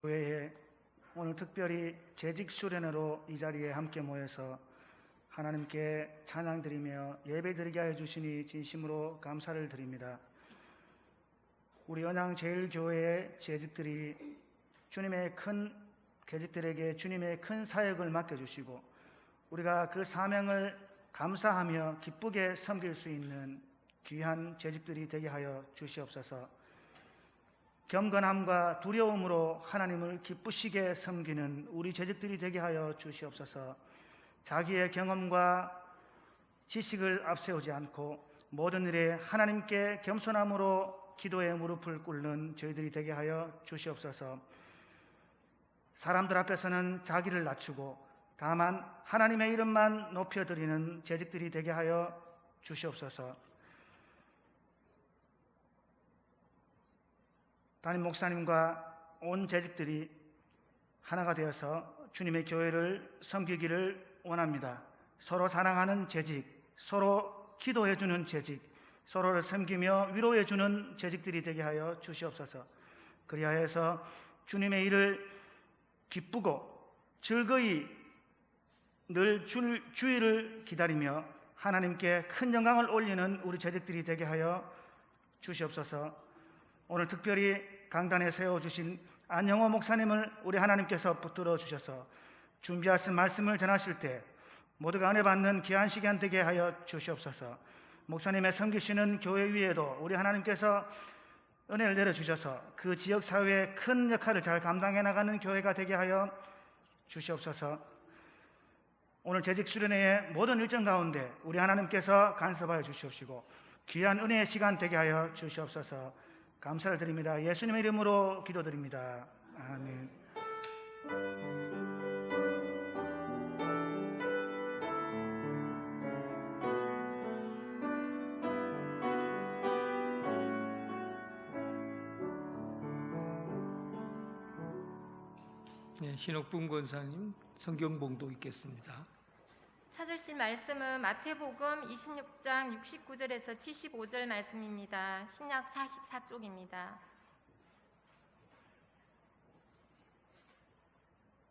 교회에 오늘 특별히 재직 수련회로 이 자리에 함께 모여서 하나님께 찬양드리며 예배드리게 하여 주시니 진심으로 감사를 드립니다. 우리 언양제일교회의 재직들이 계집들에게 주님의 큰 사역을 맡겨주시고 우리가 그 사명을 감사하며 기쁘게 섬길 수 있는 귀한 재직들이 되게 하여 주시옵소서. 경건함과 두려움으로 하나님을 기쁘시게 섬기는 우리 재직들이 되게 하여 주시옵소서. 자기의 경험과 지식을 앞세우지 않고 모든 일에 하나님께 겸손함으로 기도에 무릎을 꿇는 저희들이 되게 하여 주시옵소서. 사람들 앞에서는 자기를 낮추고 다만 하나님의 이름만 높여드리는 재직들이 되게 하여 주시옵소서. 담임 목사님과 온 재직들이 하나가 되어서 주님의 교회를 섬기기를 원합니다. 서로 사랑하는 재직, 서로 기도해주는 재직, 서로를 섬기며 위로해주는 재직들이 되게 하여 주시옵소서. 그리하여서 주님의 일을 기쁘고 즐거이 늘 주의를 기다리며 하나님께 큰 영광을 올리는 우리 재직들이 되게 하여 주시옵소서. 오늘 특별히 강단에 세워주신 안영호 목사님을 우리 하나님께서 붙들어 주셔서 준비하신 말씀을 전하실 때 모두가 은혜 받는 귀한 시간 되게 하여 주시옵소서. 목사님의 섬기시는 교회 위에도 우리 하나님께서 은혜를 내려주셔서 그 지역사회의 큰 역할을 잘 감당해 나가는 교회가 되게 하여 주시옵소서. 오늘 재직 수련회의 모든 일정 가운데 우리 하나님께서 간섭하여 주시옵시고 귀한 은혜의 시간 되게 하여 주시옵소서. 감사를 드립니다. 예수님의 이름으로 기도드립니다. 아멘. 네, 신옥분 권사님 성경봉도 읽겠습니다. 찾으실 말씀은 마태복음 26장 69절에서 75절 말씀입니다. 신약 44쪽입니다.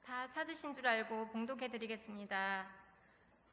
다 찾으신 줄 알고 봉독해 드리겠습니다.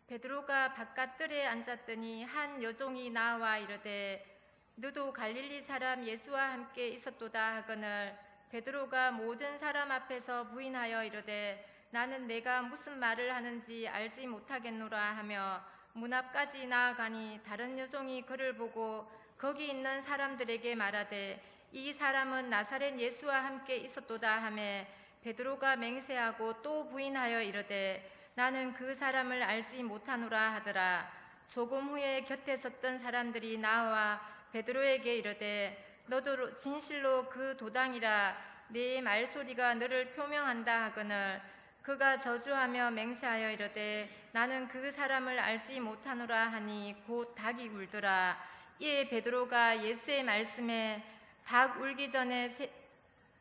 베드로가 바깥뜰에 앉았더니 한 여종이 나와 이르되 너도 갈릴리 사람 예수와 함께 있었도다 하거늘 베드로가 모든 사람 앞에서 부인하여 이르되 나는 내가 무슨 말을 하는지 알지 못하겠노라 하며 문 앞까지 나아가니 다른 여종이 그를 보고 거기 있는 사람들에게 말하되 이 사람은 나사렛 예수와 함께 있었도다 하매 베드로가 맹세하고 또 부인하여 이르되 나는 그 사람을 알지 못하노라 하더라. 조금 후에 곁에 섰던 사람들이 나와 베드로에게 이르되 너도 진실로 그 도당이라 네 말소리가 너를 표명한다 하거늘 그가 저주하며 맹세하여 이르되 나는 그 사람을 알지 못하노라 하니 곧 닭이 울더라. 이에 베드로가 예수의 말씀에 닭 울기 전에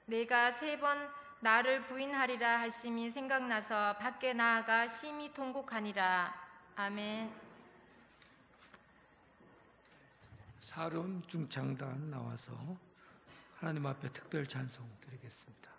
내가 3번 나를 부인하리라 하심이 생각나서 밖에 나아가 심히 통곡하니라. 아멘. 사름 중창단 나와서 하나님 앞에 특별 찬송 드리겠습니다.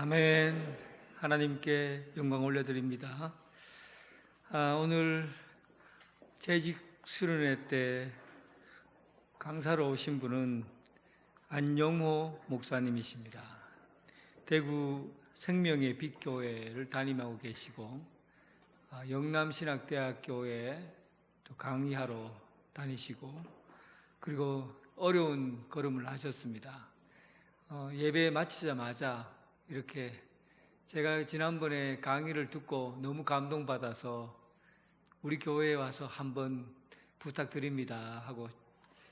아멘. 하나님께 영광 올려드립니다. 오늘 재직 수련회 때 강사로 오신 분은 안영호 목사님이십니다. 대구 생명의 빛교회를 담임하고 계시고 영남신학대학교에 또 강의하러 다니시고 그리고 어려운 걸음을 하셨습니다. 예배 마치자마자 이렇게 제가 지난번에 강의를 듣고 너무 감동받아서 우리 교회에 와서 한번 부탁드립니다 하고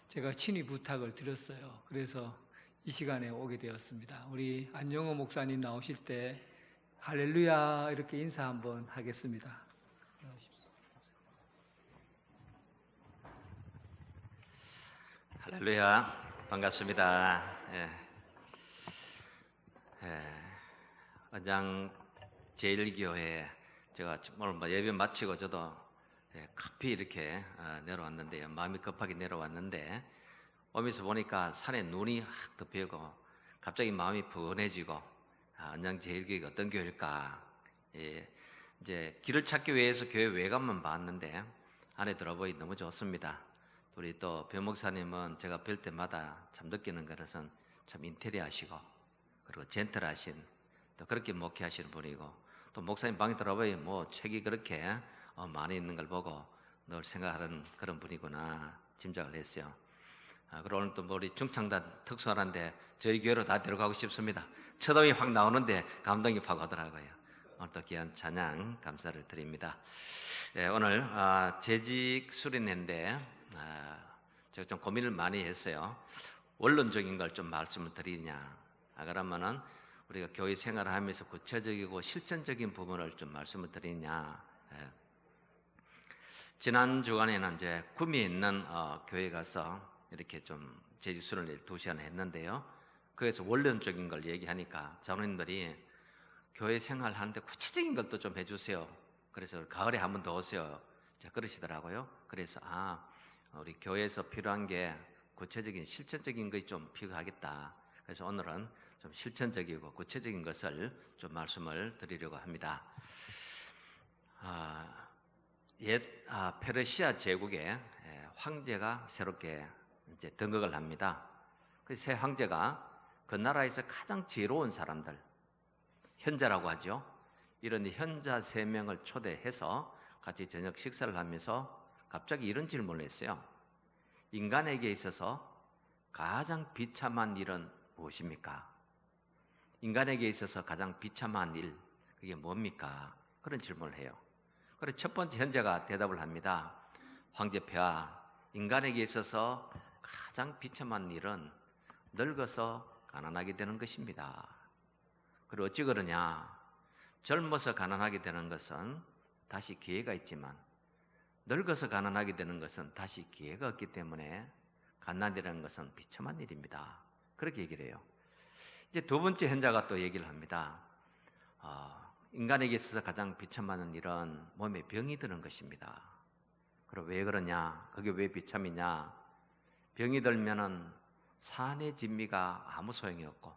제가 친히 부탁을 드렸어요. 그래서 이 시간에 오게 되었습니다. 우리 안영호 목사님 나오실 때 할렐루야 이렇게 인사 한번 하겠습니다. 할렐루야, 반갑습니다. 언양 제1교회 제가 오늘 예배 마치고 저도 급히 이렇게 내려왔는데요. 마음이 급하게 내려왔는데 오면서 보니까 산에 눈이 확 덮이고 갑자기 마음이 분해지고 언양 제1교회가 어떤 교회일까? 이제 길을 찾기 위해서 교회 외관만 봤는데 안에 들어보니 너무 좋습니다. 우리 또 변 목사님은 제가 뵐 때마다 참 느끼는 것은 참 인테리어 하시고 그리고 젠틀하신 또 그렇게 목회하시는 분이고 또 목사님 방에 들어보니 뭐 책이 그렇게 많이 있는 걸 보고 늘 생각하는 그런 분이구나 짐작을 했어요. 그리고 오늘 또 우리 중창단 특수하는데 저희 교회로 다 데려가고 싶습니다. 첫음이 확 나오는데 감동이 확 오더라고요. 오늘 또 귀한 찬양 감사를 드립니다. 오늘 재직 수련회인데 제가 좀 고민을 많이 했어요. 원론적인 걸 좀 말씀을 드리냐 그러면은 우리가 교회 생활을 하면서 구체적이고 실천적인 부분을 좀 말씀을 드리냐. 지난 주간에는 이제 구미에 있는 교회 가서 이렇게 좀 재직 수련회를 2시간 했는데요. 거기서 원론적인 걸 얘기하니까 장로님들이 교회 생활하는데 구체적인 것도 좀 해주세요. 그래서 가을에 한 번 더 오세요. 그러시더라고요. 그래서 우리 교회에서 필요한 게 구체적인 실천적인 것이 좀 필요하겠다. 그래서 오늘은 좀 실천적이고 구체적인 것을 좀 말씀을 드리려고 합니다. 페르시아 제국에 황제가 새롭게 이제 등극을 합니다. 그 새 황제가 그 나라에서 가장 지혜로운 사람들, 현자라고 하죠. 이런 현자 3명을 초대해서 같이 저녁 식사를 하면서 갑자기 이런 질문을 했어요. 인간에게 있어서 가장 비참한 일은 무엇입니까? 인간에게 있어서 가장 비참한 일, 그게 뭡니까? 그런 질문을 해요. 그래서 첫 번째 현자가 대답을 합니다. 황제폐하, 인간에게 있어서 가장 비참한 일은 늙어서 가난하게 되는 것입니다. 그리고 어찌 그러냐? 젊어서 가난하게 되는 것은 다시 기회가 있지만 늙어서 가난하게 되는 것은 다시 기회가 없기 때문에 가난이라는 것은 비참한 일입니다. 그렇게 얘기를 해요. 이제 두 번째 현자가 또 얘기를 합니다. 인간에게 있어서 가장 비참한 일은 몸에 병이 드는 것입니다. 그럼 왜 그러냐? 그게 왜 비참이냐? 병이 들면은 산의 진미가 아무 소용이 없고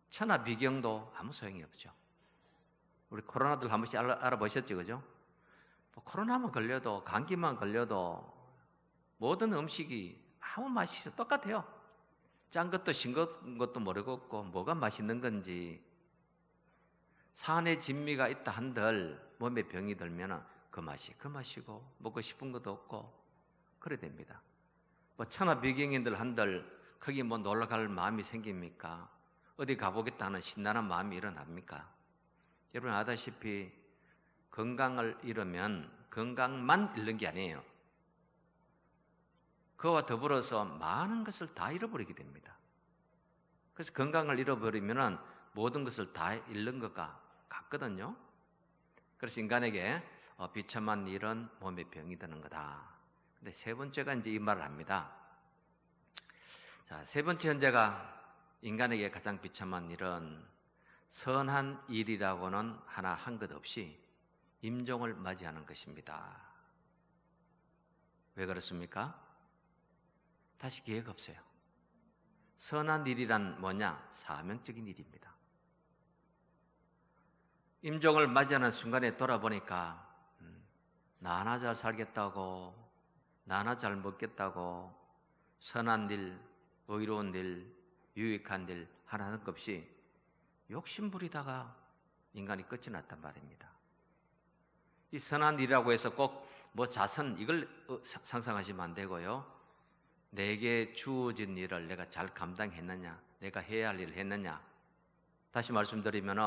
천하비경도 아무 소용이 없죠. 우리 코로나들 한 번씩 알아보셨죠, 그죠? 코로나만 걸려도 감기만 걸려도 모든 음식이 아무 맛이 똑같아요. 짠 것도 싱거운 것도 모르겠고 뭐가 맛있는 건지. 산의 진미가 있다 한들 몸에 병이 들면 그 맛이고 먹고 싶은 것도 없고 그래 됩니다. 천하비경인들 한들 거기 놀러 갈 마음이 생깁니까? 어디 가보겠다 하는 신나는 마음이 일어납니까? 여러분 아다시피 건강을 잃으면 건강만 잃는 게 아니에요. 그와 더불어서 많은 것을 다 잃어버리게 됩니다. 그래서 건강을 잃어버리면 모든 것을 다 잃는 것과 같거든요. 그래서 인간에게 비참한 일은 몸에 병이 드는 거다. 근데 세 번째가 이제 이 말을 합니다. 자, 세 번째 현재가 인간에게 가장 비참한 일은 선한 일이라고는 하나 한 것 없이 임종을 맞이하는 것입니다. 왜 그렇습니까? 다시 기회가 없어요. 선한 일이란 뭐냐? 사명적인 일입니다. 임종을 맞이하는 순간에 돌아보니까 나 하나 잘 살겠다고, 나 하나 잘 먹겠다고, 선한 일, 의로운 일, 유익한 일 하나는 없이 욕심부리다가 인간이 끝이 났단 말입니다. 이 선한 일이라고 해서 꼭 뭐 자선 이걸 상상하시면 안 되고요. 내게 주어진 일을 내가 잘 감당했느냐, 내가 해야 할 일을 했느냐. 다시 말씀드리면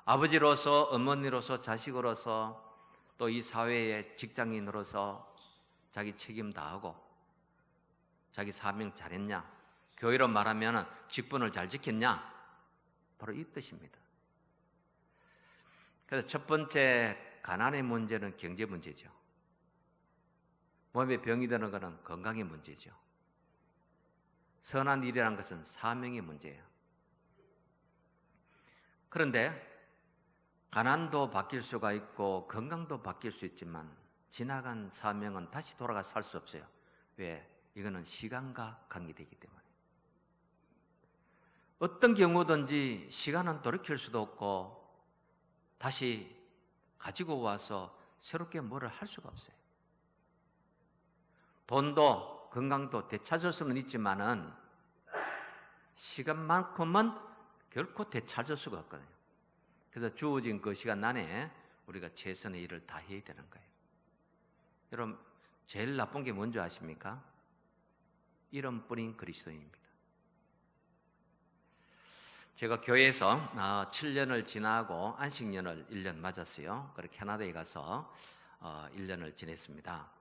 아버지로서, 어머니로서, 자식으로서, 또 이 사회의 직장인으로서 자기 책임 다하고 자기 사명 잘했냐, 교회로 말하면 직분을 잘 지켰냐, 바로 이 뜻입니다. 그래서 첫 번째 가난의 문제는 경제 문제죠. 몸에 병이 드는 것은 건강의 문제죠. 선한 일이라는 것은 사명의 문제예요. 그런데 가난도 바뀔 수가 있고 건강도 바뀔 수 있지만 지나간 사명은 다시 돌아가 살 수 없어요. 왜? 이거는 시간과 관계되기 때문에. 어떤 경우든지 시간은 돌이킬 수도 없고 다시 가지고 와서 새롭게 뭐를 할 수가 없어요. 돈도 건강도 되찾을 수는 있지만은 시간만큼은 결코 되찾을 수가 없거든요. 그래서 주어진 그 시간 안에 우리가 최선의 일을 다 해야 되는 거예요. 여러분, 제일 나쁜 게 뭔지 아십니까? 이름뿐인 그리스도인입니다. 제가 교회에서 7년을 지나고 안식년을 1년 맞았어요. 그리고 캐나다에 가서 1년을 지냈습니다.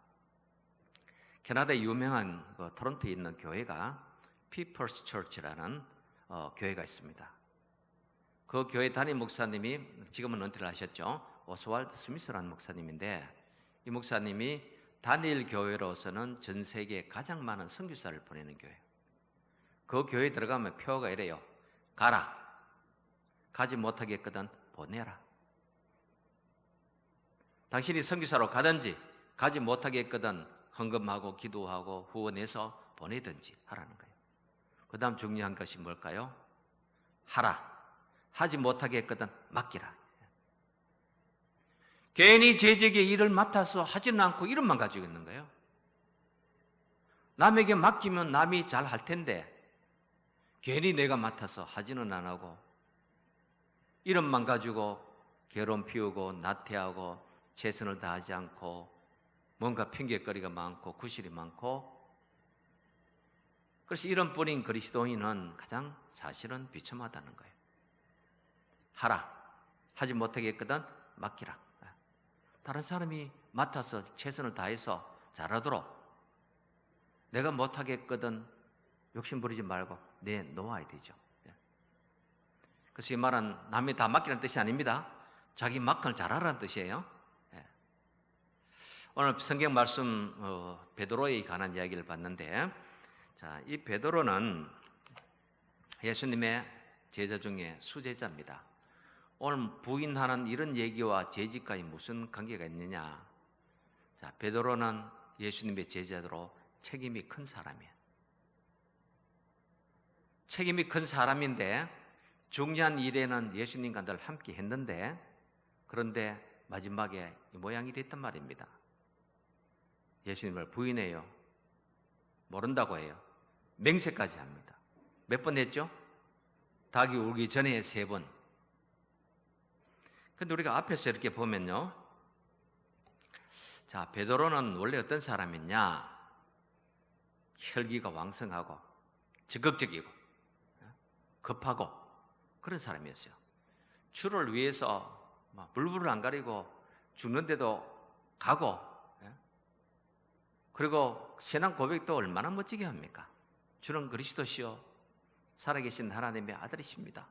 캐나다의 유명한 토론토에 있는 교회가 People's Church라는 교회가 있습니다. 그 교회 담임 목사님이 지금은 은퇴를 하셨죠. 오스왈드 스미스라는 목사님인데, 이 목사님이 단일 교회로서는 전 세계에 가장 많은 선교사를 보내는 교회. 그 교회에 들어가면 표가 이래요. 가라. 가지 못하겠거든 보내라. 당신이 선교사로 가든지 가지 못하겠거든 헌금하고 기도하고 후원해서 보내든지 하라는 거예요. 그 다음 중요한 것이 뭘까요? 하라. 하지 못하겠거든 맡기라. 괜히 재직의 일을 맡아서 하지는 않고 이름만 가지고 있는 거예요. 남에게 맡기면 남이 잘 할 텐데 괜히 내가 맡아서 하지는 안 하고 이름만 가지고 결혼 피우고 나태하고 최선을 다하지 않고 뭔가 핑계거리가 많고 구실이 많고, 그래서 이름뿐인 그리스도인은 가장 사실은 비참하다는 거예요. 하라. 하지 못하겠거든 맡기라. 다른 사람이 맡아서 최선을 다해서 잘하도록, 내가 못하겠거든 욕심부리지 말고 내놓아야 되죠. 그래서 이 말은 남이 다 맡기라는 뜻이 아닙니다. 자기 맡을 잘하라는 뜻이에요. 오늘 성경 말씀 베드로에 관한 이야기를 봤는데, 자, 이 베드로는 예수님의 제자 중에 수제자입니다. 오늘 부인하는 이런 얘기와 재직과의 무슨 관계가 있느냐? 자, 베드로는 예수님의 제자로 책임이 큰 사람이에요. 책임이 큰 사람인데 중요한 일에는 예수님과 늘 함께 했는데, 그런데 마지막에 이 모양이 됐단 말입니다. 예수님을 부인해요. 모른다고 해요. 맹세까지 합니다. 몇 번 했죠? 닭이 울기 전에 3번. 근데 우리가 앞에서 이렇게 보면요. 자, 베드로는 원래 어떤 사람이냐? 혈기가 왕성하고 적극적이고 급하고 그런 사람이었어요. 주를 위해서 물불을 안 가리고 죽는데도 가고, 그리고 신앙 고백도 얼마나 멋지게 합니까? 주는 그리스도시요 살아계신 하나님의 아들이십니다.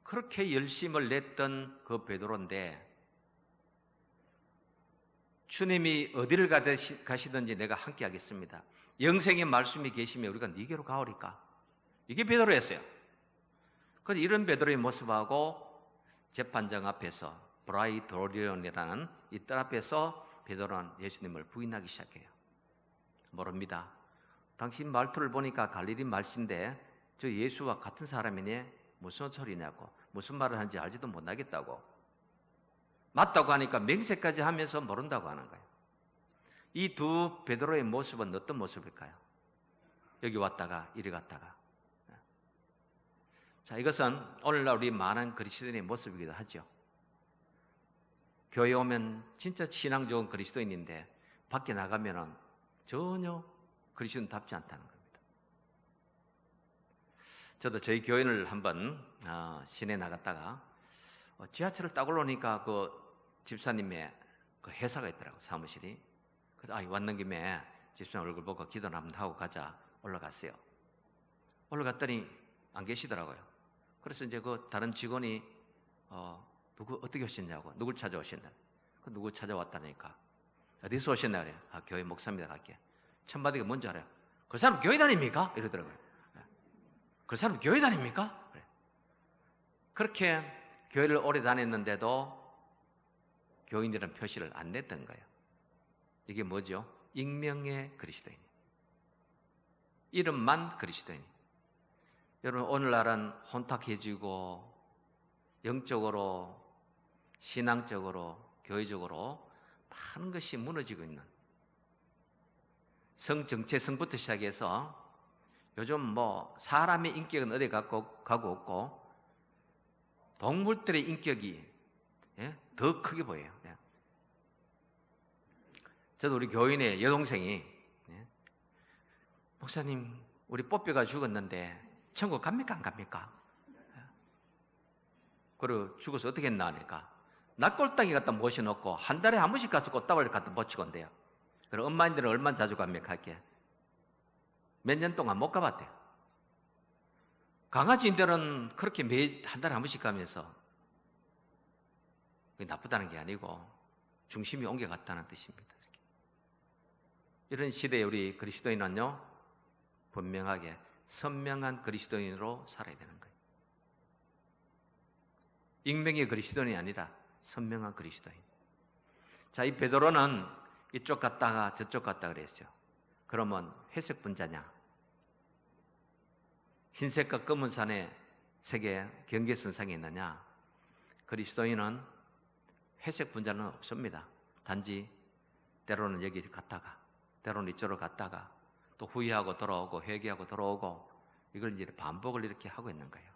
그렇게 열심을 냈던 그 베드로인데, 주님이 어디를 가시든지 내가 함께 하겠습니다. 영생의 말씀이 계시면 우리가 네게로 가오리까? 이게 베드로였어요. 그런데 이런 베드로의 모습하고 재판장 앞에서 브라이도리온이라는 이 뜰 앞에서 베드로는 예수님을 부인하기 시작해요. 모릅니다. 당신 말투를 보니까 갈릴리 말씨인데 저 예수와 같은 사람이네? 무슨 소리냐고, 무슨 말을 하는지 알지도 못하겠다고, 맞다고 하니까 맹세까지 하면서 모른다고 하는 거예요. 이 두 베드로의 모습은 어떤 모습일까요? 여기 왔다가 이리 갔다가. 자, 이것은 오늘날 우리 많은 그리스도인의 모습이기도 하죠. 교회 오면 진짜 신앙 좋은 그리스도인인데 밖에 나가면은 전혀 그리스도인답지 않다는 겁니다. 저도 저희 교인을 한번 시내 나갔다가 지하철을 딱 올라오니까 그 집사님의 그 회사가 있더라고, 사무실이. 그래서 왔는 김에 집사님 얼굴 보고 기도 한번 하고 가자 올라갔어요. 올라갔더니 안 계시더라고요. 그래서 이제 그 다른 직원이 누구 어떻게 오셨냐고, 누굴 찾아오셨냐, 누구 찾아왔다니까, 어디서 오셨나 그래요. 교회 목사입니다. 갈게. 첫 마디가 뭔지 알아요? 그 사람 교회 다닙니까? 이러더라고요. 그 사람 교회 다닙니까? 그래. 그렇게 교회를 오래 다녔는데도 교인이라는 표시를 안 냈던 거예요. 이게 뭐죠? 익명의 그리스도인, 이름만 그리스도인. 여러분, 오늘날은 혼탁해지고 영적으로, 신앙적으로, 교회적으로 많은 것이 무너지고 있는, 성정체성부터 시작해서 요즘 뭐 사람의 인격은 어디 가고 없고 동물들의 인격이 더 크게 보여요. 저도 우리 교인의 여동생이 목사님, 우리 뽀삐가 죽었는데 천국 갑니까 안 갑니까? 그리고 죽어서 어떻게 했나 하니까 낙골당에 갖다 모셔놓고 한 달에 한 번씩 가서 꽃다발을 갖다 모치건대요. 그리고 엄마인들은 얼마나 자주 갑니까? 할게 몇 년 동안 못 가봤대요. 강아지인들은 그렇게 한 달에 한 번씩 가면서, 그게 나쁘다는 게 아니고 중심이 옮겨갔다는 뜻입니다. 이런 시대에 우리 그리스도인은요, 분명하게 선명한 그리스도인으로 살아야 되는 거예요. 익명의 그리스도인이 아니라 선명한 그리스도인. 자, 이 베드로는 이쪽 갔다가 저쪽 갔다 그랬죠. 그러면 회색 분자냐? 흰색과 검은 산의 색의 경계선상에 있느냐? 그리스도인은 회색 분자는 없습니다. 단지 때로는 여기 갔다가, 때로는 이쪽으로 갔다가, 또 후회하고 돌아오고 회개하고 돌아오고, 이걸 이제 반복을 이렇게 하고 있는 거예요.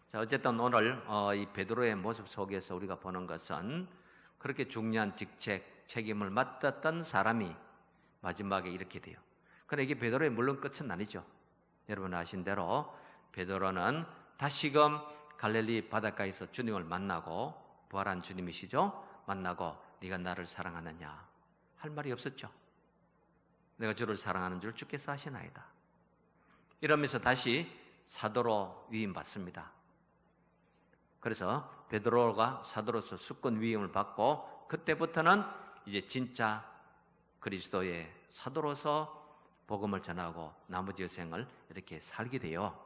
자, 어쨌든 오늘 이 베드로의 모습 속에서 우리가 보는 것은 그렇게 중요한 직책, 책임을 맡았던 사람이 마지막에 이렇게 돼요. 그런데 이게 베드로의 물론 끝은 아니죠. 여러분 아신 대로 베드로는 다시금 갈릴리 바닷가에서 주님을 만나고, 부활한 주님이시죠? 만나고 네가 나를 사랑하느냐 할 말이 없었죠. 내가 주를 사랑하는 줄 주께서 아시나이다. 이러면서 다시 사도로 위임받습니다. 그래서 베드로가 사도로서 수권 위임을 받고, 그때부터는 이제 진짜 그리스도의 사도로서 복음을 전하고 나머지 여생을 이렇게 살게 돼요.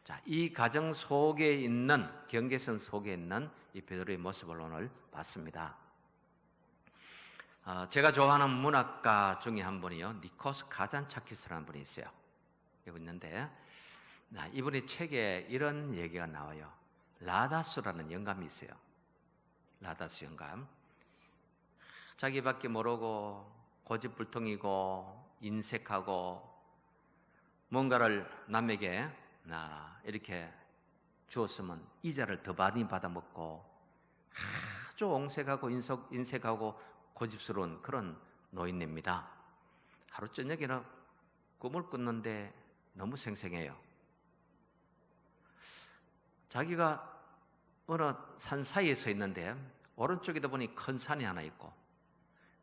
자, 이 가정 속에 있는, 경계선 속에 있는 이 베드로의 모습을 오늘 봤습니다. 제가 좋아하는 문학가 중에 한 분이요, 니코스 카잔차키스라는 분이 있어요. 여기 있는데, 이분의 책에 이런 얘기가 나와요. 라다스라는 영감이 있어요. 라다스 영감. 자기밖에 모르고 고집불통이고 인색하고 뭔가를 남에게 이렇게 주었으면 이자를 더 많이 받아먹고 아주 옹색하고 인색하고 고집스러운 그런 노인입니다. 하루 저녁에는 꿈을 꿨는데 너무 생생해요. 자기가 어느 산 사이에 서 있는데 오른쪽에도 보니 큰 산이 하나 있고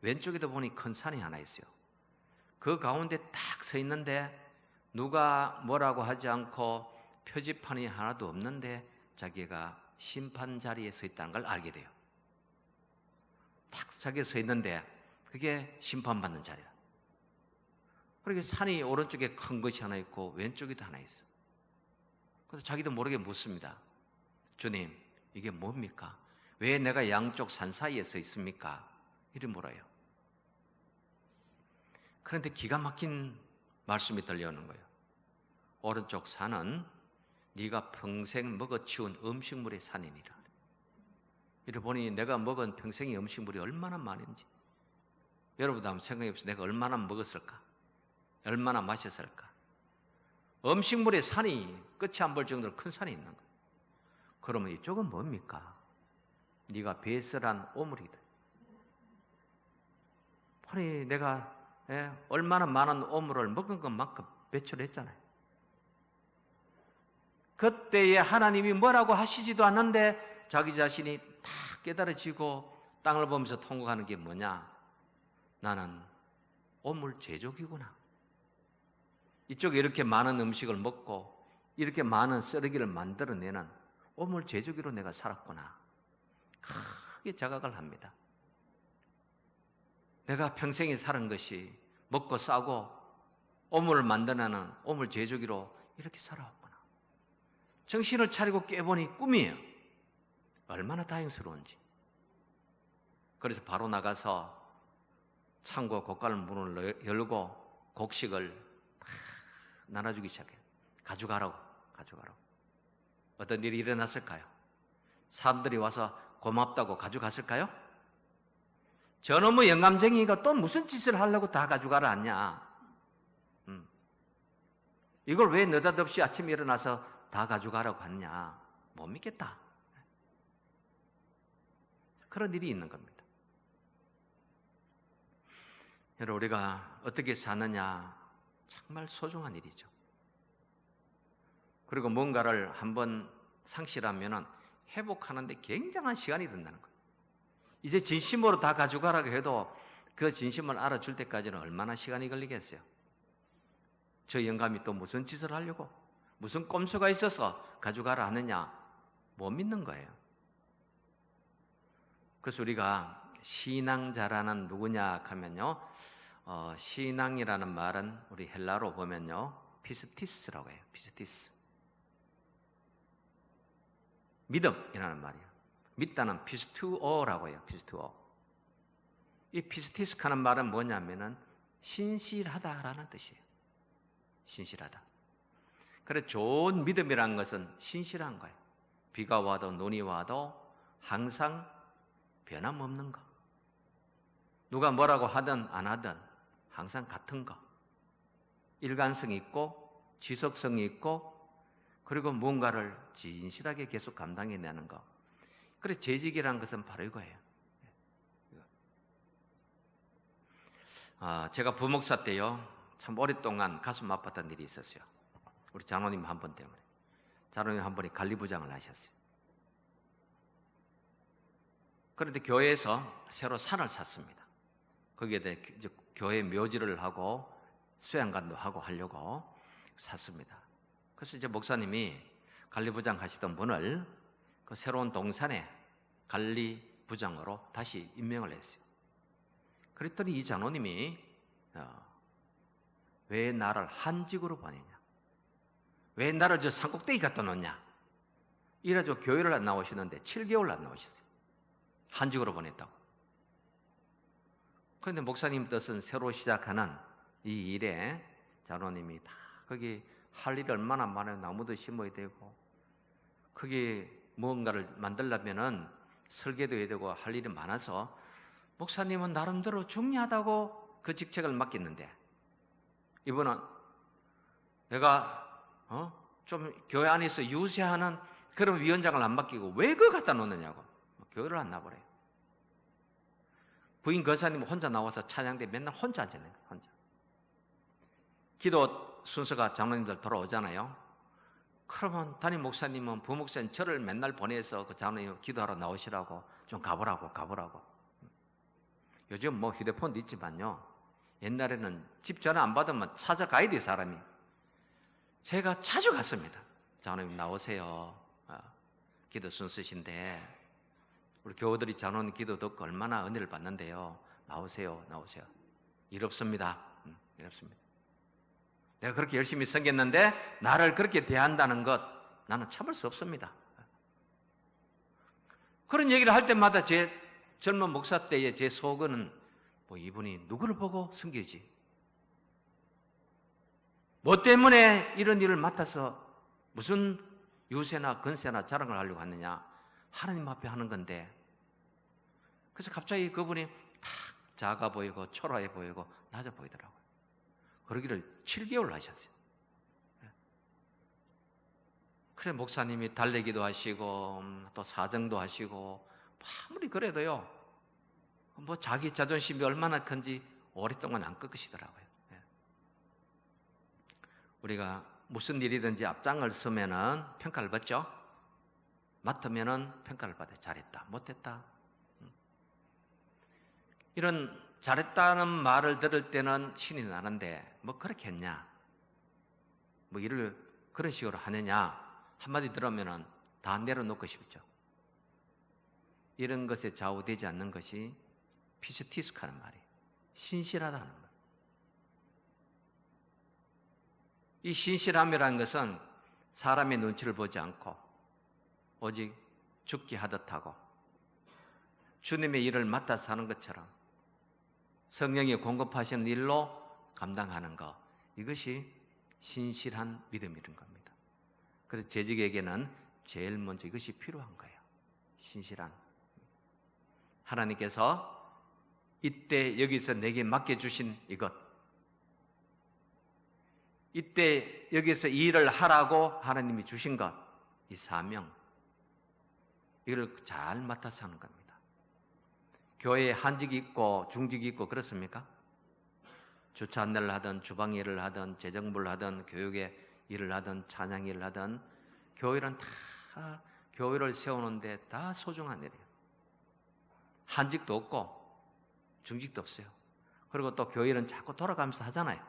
왼쪽에도 보니 큰 산이 하나 있어요. 그 가운데 딱 서 있는데 누가 뭐라고 하지 않고 표지판이 하나도 없는데 자기가 심판 자리에 서 있다는 걸 알게 돼요. 딱 자기가 서 있는데 그게 심판받는 자리야. 그렇게 산이 오른쪽에 큰 것이 하나 있고 왼쪽에도 하나 있어. 그래서 자기도 모르게 묻습니다. 주님, 이게 뭡니까? 왜 내가 양쪽 산 사이에 서 있습니까? 이리 물어요. 그런데 기가 막힌 말씀이 들려오는 거예요. 오른쪽 산은 네가 평생 먹어치운 음식물의 산이니라. 이래 보니 내가 먹은 평생의 음식물이 얼마나 많은지 여러분도 한번 생각해 보세요. 내가 얼마나 먹었을까? 얼마나 마셨을까? 음식물의 산이 끝이 안 볼 정도로 큰 산이 있는 거예요. 그러면 이쪽은 뭡니까? 네가 배설한 오물이다. 아니 내가 얼마나 많은 오물을 먹은 것만큼 배출했잖아요. 그때에 하나님이 뭐라고 하시지도 않는데 자기 자신이 다 깨달아지고 땅을 보면서 통곡하는 게 뭐냐? 나는 오물 제조기구나. 이쪽에 이렇게 많은 음식을 먹고 이렇게 많은 쓰레기를 만들어내는 오물 제조기로 내가 살았구나. 크게 자각을 합니다. 내가 평생에 사는 것이 먹고 싸고 오물을 만들어내는 오물 제조기로 이렇게 살아왔구나. 정신을 차리고 깨보니 꿈이에요. 얼마나 다행스러운지. 그래서 바로 나가서 창고 고깔 문을 열고 곡식을 나눠주기 시작해요. 가져가라고. 어떤 일이 일어났을까요? 사람들이 와서 고맙다고 가져갔을까요? 저놈의 영감쟁이가 또 무슨 짓을 하려고 다 가져가라 하냐? 이걸 왜 느닷없이 아침에 일어나서 다 가져가라고 하냐? 못 믿겠다. 그런 일이 있는 겁니다. 여러분, 우리가 어떻게 사느냐 정말 소중한 일이죠. 그리고 뭔가를 한번 상실하면 회복하는데 굉장한 시간이 든다는 거예요. 이제 진심으로 다 가져가라고 해도 그 진심을 알아줄 때까지는 얼마나 시간이 걸리겠어요? 저 영감이 또 무슨 짓을 하려고, 무슨 꼼수가 있어서 가져가라 하느냐, 못 믿는 거예요. 그래서 우리가 신앙자라는 누구냐 하면요, 신앙이라는 말은 우리 헬라로 보면요, 피스티스라고 해요. 피스티스. 믿음이라는 말이에요. 믿다는 피스투오라고 해요. 피스투오. 이 피스티스라는 말은 뭐냐면은 신실하다라는 뜻이에요. 신실하다. 그래 좋은 믿음이라는 것은 신실한 거예요. 비가 와도 눈이 와도 항상 변함없는 거. 누가 뭐라고 하든 안 하든 항상 같은 거. 일관성이 있고 지속성이 있고 그리고 뭔가를 진실하게 계속 감당해내는 거. 그래 재직이라는 것은 바로 이거예요. 제가 부목사 때요 참 오랫동안 가슴 아팠던 일이 있었어요. 우리 장로님 한 분 때문에. 장로님 한 분이 관리부장을 하셨어요. 그런데 교회에서 새로 산을 샀습니다. 거기에 대해 이제 교회 묘지를 하고 수양관도 하고 하려고 샀습니다. 그래서 이제 목사님이 관리부장 하시던 분을 그 새로운 동산에 관리부장으로 다시 임명을 했어요. 그랬더니 이 장로님이 왜 나를 한직으로 보내냐? 왜 나를 저 산꼭대기 갖다 놓냐? 이래가지고 교회를 안 나오시는데 7개월 안 나오셨어요. 한직으로 보냈다고. 그런데 목사님 뜻은 새로 시작하는 이 일에 장로님이 다 거기 할 일이 얼마나 많아요. 나무도 심어야 되고 거기 무언가를 만들려면은 설계도 해야 되고 할 일이 많아서 목사님은 나름대로 중요하다고 그 직책을 맡겼는데 이분은 내가 좀 교회 안에서 유세하는 그런 위원장을 안 맡기고 왜 그거 갖다 놓느냐고 교회를 안 나버려요. 부인 거사님 혼자 나와서 찬양대 맨날 혼자 앉아있는 거예요. 혼자. 기도 순서가 장로님들 돌아오잖아요. 그러면 담임 목사님은 부목사님 저를 맨날 보내서 그 장로님 기도하러 나오시라고 좀 가보라고. 요즘 뭐 휴대폰도 있지만요. 옛날에는 집 전화 안 받으면 찾아가야 돼 사람이. 제가 자주 갔습니다. 장로님 나오세요. 기도 순서신데 우리 교우들이 장로님 기도 듣고 얼마나 은혜를 받는데요. 나오세요. 일 없습니다. 일 없습니다. 내가 그렇게 열심히 섬겼는데 나를 그렇게 대한다는 것 나는 참을 수 없습니다. 그런 얘기를 할 때마다 제 젊은 목사 때의 제 속은 뭐 이분이 누구를 보고 섬기지? 뭐 때문에 이런 일을 맡아서 무슨 유세나 건세나 자랑을 하려고 하느냐? 하나님 앞에 하는 건데. 그래서 갑자기 그분이 탁 작아 보이고 초라해 보이고 낮아 보이더라고요. 그러기를 7개월 하셨어요. 그래 목사님이 달래기도 하시고 또 사정도 하시고 아무리 그래도요, 뭐 자기 자존심이 얼마나 큰지 오랫동안 안 꺾으시더라고요. 우리가 무슨 일이든지 앞장을 서면은 평가를 받죠. 맡으면은 평가를 받아요. 잘했다, 못했다. 이런 잘했다는 말을 들을 때는 신이 나는데 뭐 그렇게 했냐, 뭐 일을 그런 식으로 하느냐 한마디 들으면은 다 내려놓고 싶죠. 이런 것에 좌우되지 않는 것이 피스티스카는 말이에요. 신실하다는 말. 이 신실함이라는 것은 사람의 눈치를 보지 않고 오직 죽기 하듯 하고 주님의 일을 맡아서 하는 것처럼 성령이 공급하시는 일로 감당하는 것, 이것이 신실한 믿음이라는 겁니다. 그래서 재직에게는 제일 먼저 이것이 필요한 거예요. 신실한. 하나님께서 이때 여기서 내게 맡겨주신 이것, 이때 여기서 이 일을 하라고 하나님이 주신 것, 이 사명, 이걸 잘 맡아서 하는 겁니다. 교회에 한직이 있고 중직이 있고 그렇습니까? 주차 안내를 하든 주방 일을 하든 재정부를 하든 교육의 일을 하든 찬양 일을 하든 교회는 다 교회를 세우는데 다 소중한 일이에요. 한직도 없고 중직도 없어요. 그리고 또 교회는 자꾸 돌아가면서 하잖아요.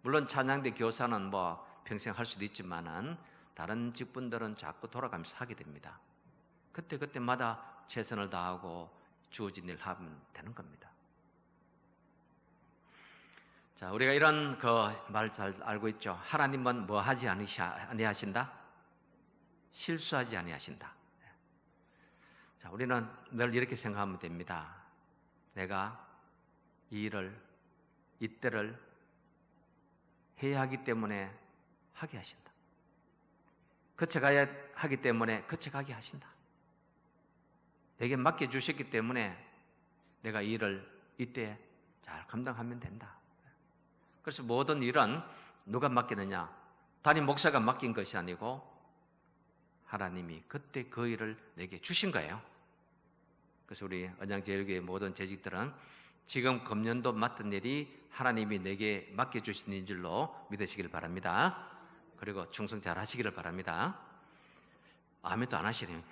물론 찬양대 교사는 뭐 평생 할 수도 있지만은 다른 직분들은 자꾸 돌아가면서 하게 됩니다. 그때마다 최선을 다하고 주어진 일을 하면 되는 겁니다. 자, 우리가 이런 말 잘 알고 있죠. 하나님은 뭐 하지 아니하신다? 실수하지 아니하신다. 자, 우리는 늘 이렇게 생각하면 됩니다. 내가 이 일을, 이때를 해야 하기 때문에 하게 하신다. 거쳐가야 하기 때문에 거쳐가게 하신다. 내게 맡겨주셨기 때문에 내가 이 일을 이때 잘 감당하면 된다. 그래서 모든 일은 누가 맡기느냐? 담임 목사가 맡긴 것이 아니고 하나님이 그때 그 일을 내게 주신 거예요. 그래서 우리 언양제일교회 모든 재직들은 지금 금년도 맡은 일이 하나님이 내게 맡겨주신 일인 줄로 믿으시길 바랍니다. 그리고 충성 잘 하시기를 바랍니다. 아멘도 안 하시네요.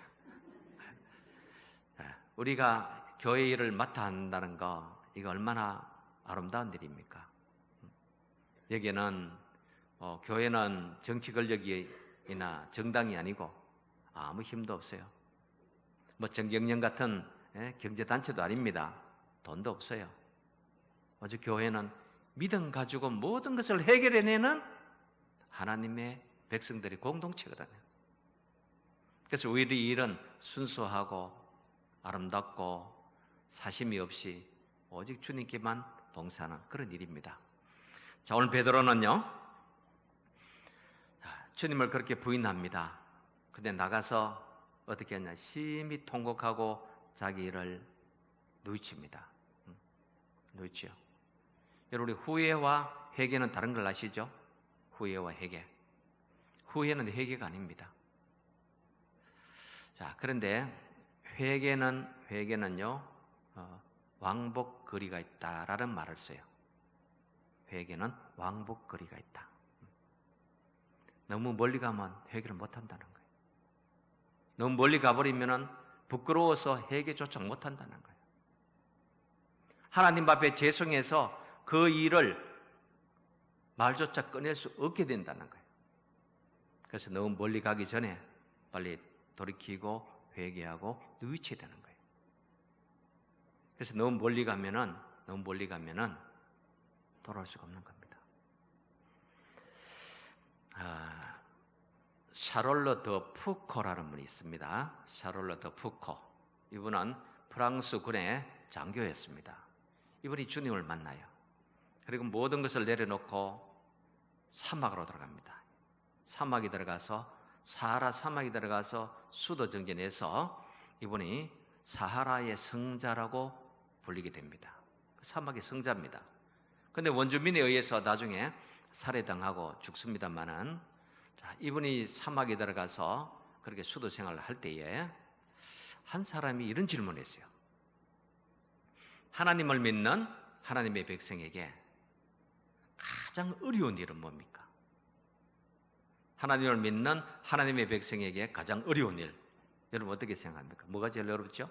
우리가 교회 일을 맡아 한다는 거, 이거 얼마나 아름다운 일입니까? 여기는 교회는 정치 권력이나 정당이 아니고 아무 힘도 없어요. 뭐 정경련 같은 경제단체도 아닙니다. 돈도 없어요. 오직 교회는 믿음 가지고 모든 것을 해결해내는 하나님의 백성들의 공동체거든요. 그래서 우리 일은 순수하고 아름답고 사심이 없이 오직 주님께만 봉사하는 그런 일입니다. 자, 오늘 베드로는요, 주님을 그렇게 부인합니다. 근데 나가서 어떻게 했냐? 심히 통곡하고 자기 일을 누이칩니다. 누이치요. 여러분, 우리 후회와 회개는 다른 걸 아시죠? 후회와 회개. 후회는 회개가 아닙니다. 자, 그런데 회개는요, 왕복 거리가 있다라는 말을 써요. 회개는 왕복 거리가 있다. 너무 멀리 가면 회개를 못 한다는 거예요. 너무 멀리 가버리면은 부끄러워서 회개조차 못 한다는 거예요. 하나님 앞에 죄송해서 그 일을 말조차 꺼낼 수 없게 된다는 거예요. 그래서 너무 멀리 가기 전에 빨리 돌이키고 회개하고 누이쳐야 되는 거예요. 그래서 너무 멀리 가면은 돌아올 수가 없는 겁니다. 샤롤러 더 푸코라는 분이 있습니다. 샤롤러 더 푸코. 이분은 프랑스 군의 장교였습니다. 이분이 주님을 만나요. 그리고 모든 것을 내려놓고 사막으로 들어갑니다. 사막에 들어가서 사하라 사막에 들어가서 수도 정진해서 이분이 사하라의 성자라고 불리게 됩니다. 사막의 성자입니다. 그런데 원주민에 의해서 나중에 살해당하고 죽습니다만은, 자, 이분이 사막에 들어가서 그렇게 수도 생활을 할 때에 한 사람이 이런 질문을 했어요. 하나님을 믿는 하나님의 백성에게 가장 어려운 일은 뭡니까? 하나님을 믿는 하나님의 백성에게 가장 어려운 일, 여러분 어떻게 생각합니까? 뭐가 제일 어렵죠?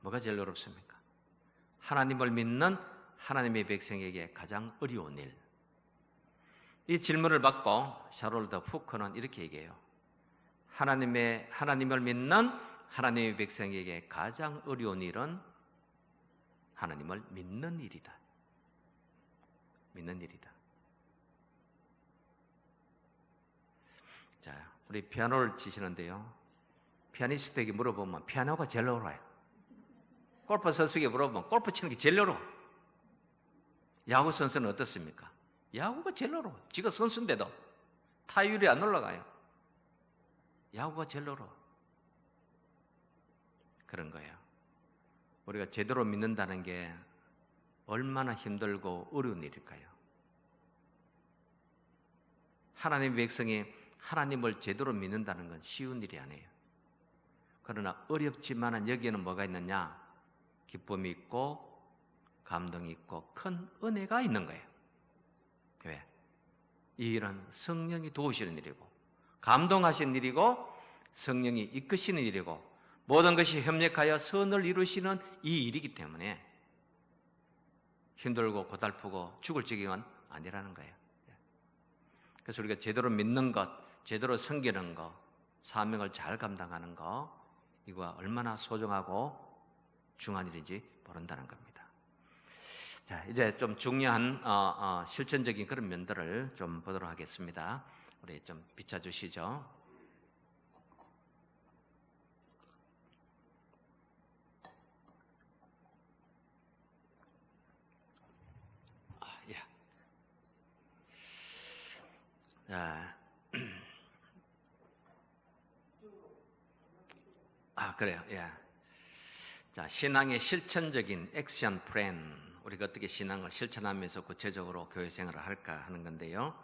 뭐가 제일 어렵습니까? 하나님을 믿는 하나님의 백성에게 가장 어려운 일. 이 질문을 받고 샤롤드 푸커는 이렇게 얘기해요. 하나님을 믿는 하나님의 백성에게 가장 어려운 일은 하나님을 믿는 일이다. 믿는 일이다. 자, 우리 피아노를 치시는데요. 피아니스트에게 물어보면 피아노가 제일 어려워요. 골프 선수에게 물어보면 골프 치는 게 제일 어려워. 야구 선수는 어떻습니까? 야구가 제일 어려워. 지가 선수인데도 타율이 안 올라가요. 야구가 제일 어려워. 그런 거예요. 우리가 제대로 믿는다는 게 얼마나 힘들고 어려운 일일까요? 하나님의 백성이 하나님을 제대로 믿는다는 건 쉬운 일이 아니에요. 그러나 어렵지만 여기에는 뭐가 있느냐? 기쁨이 있고 감동이 있고 큰 은혜가 있는 거예요. 왜? 이 일은 성령이 도우시는 일이고 감동하시는 일이고 성령이 이끄시는 일이고 모든 것이 협력하여 선을 이루시는 이 일이기 때문에 힘들고 고달프고 죽을 지경은 아니라는 거예요. 그래서 우리가 제대로 믿는 것, 제대로 섬기는 것, 사명을 잘 감당하는 것, 이거가 얼마나 소중하고 중요한 일인지 모른다는 겁니다. 자, 이제 좀 중요한 실천적인 그런 면들을 좀 보도록 하겠습니다. 우리 좀 비춰주시죠. 그래요. 예. 자, 신앙의 실천적인 액션 플랜. 우리가 어떻게 신앙을 실천하면서 구체적으로 교회 생활을 할까 하는 건데요.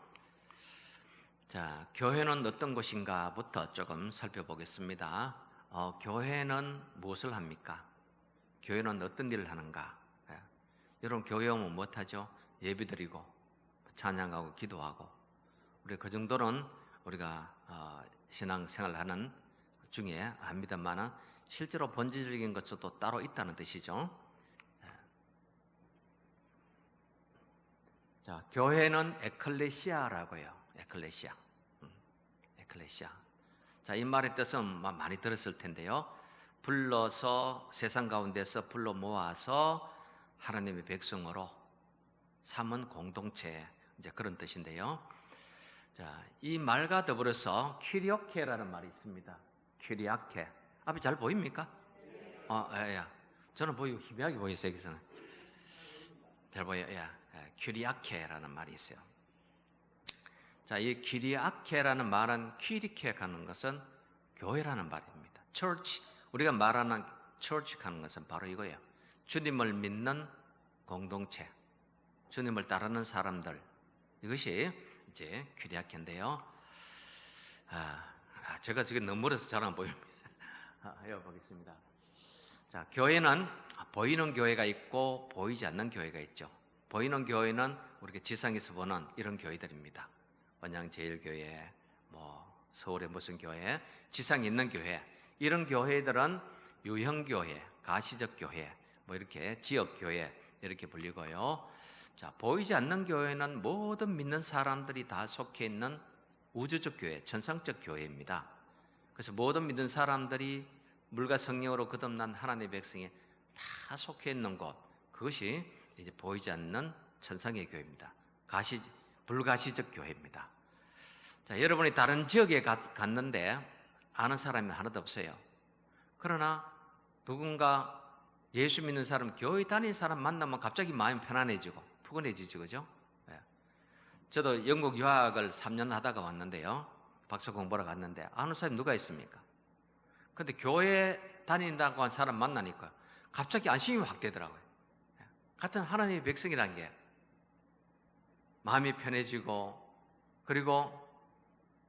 자, 교회는 어떤 곳인가부터 조금 살펴보겠습니다. 교회는 무엇을 합니까? 교회는 어떤 일을 하는가? 예. 여러분, 교회 오면 무엇하죠? 예배드리고 찬양하고 기도하고. 우리 그 정도는 우리가 신앙생활을 하는 중에 합니다만은 실제로 본질적인 것도 따로 있다는 뜻이죠. 자, 교회는 에클레시아라고요. 에클레시아. 에클레시아. 자, 이 말의 뜻은 많이 들었을 텐데요. 불러서 세상 가운데서 불러 모아서 하나님의 백성으로 삼은 공동체, 이제 그런 뜻인데요. 자, 이 말과 더불어서 퀴리아케라는 말이 있습니다. 퀴리아케. 앞이 잘 보입니까? 예. 저는 희미하게 보였어요. 여기서는 잘 보여요. 예. 퀴리아케라는 말이 있어요. 자, 이 퀴리아케라는 말은 퀴리케하는 것은 교회라는 말입니다. church. 우리가 말하는 church 하는 것은 바로 이거예요. 주님을 믿는 공동체, 주님을 따르는 사람들. 이것이 이제 퀴리아케인데요. 제가 지금 너무 멀어서 잘 안 보입니다. 해보겠습니다. 자, 교회는 보이는 교회가 있고 보이지 않는 교회가 있죠. 보이는 교회는 우리가 지상에서 보는 이런 교회들입니다. 원양제일교회, 서울의 무슨 교회, 지상에 있는 교회. 이런 교회들은 유형교회, 가시적 교회, 이렇게 지역교회 이렇게 불리고요. 자, 보이지 않는 교회는 모든 믿는 사람들이 다 속해 있는 우주적 교회, 천상적 교회입니다. 그래서 모든 믿는 사람들이 물과 성령으로 거듭난 하나님의 백성이 다 속해 있는 곳, 그것이 이제 보이지 않는 천상의 교회입니다. 불가시적 교회입니다. 자, 여러분이 다른 지역에 갔는데 아는 사람이 하나도 없어요. 그러나 누군가 예수 믿는 사람, 교회 다니는 사람 만나면 갑자기 마음이 편안해지고 푸근해지죠, 그죠? 네. 저도 영국 유학을 3년 하다가 왔는데요. 박사 공부하러 갔는데 아는 사람이 누가 있습니까? 근데 교회 다닌다고 한 사람 만나니까 갑자기 안심이 확 되더라고요. 같은 하나님의 백성이란 게 마음이 편해지고 그리고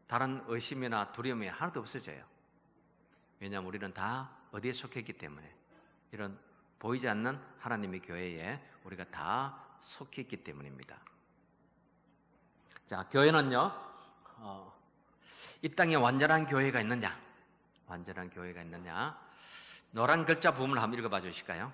다른 의심이나 두려움이 하나도 없어져요. 왜냐하면 우리는 다 어디에 속했기 때문에 이런 보이지 않는 하나님의 교회에 우리가 다 속해 있기 때문입니다. 자, 교회는요, 이 땅에 완전한 교회가 있느냐? 완전한 교회가 있느냐? 노란 글자 부분을 한번 읽어봐 주실까요?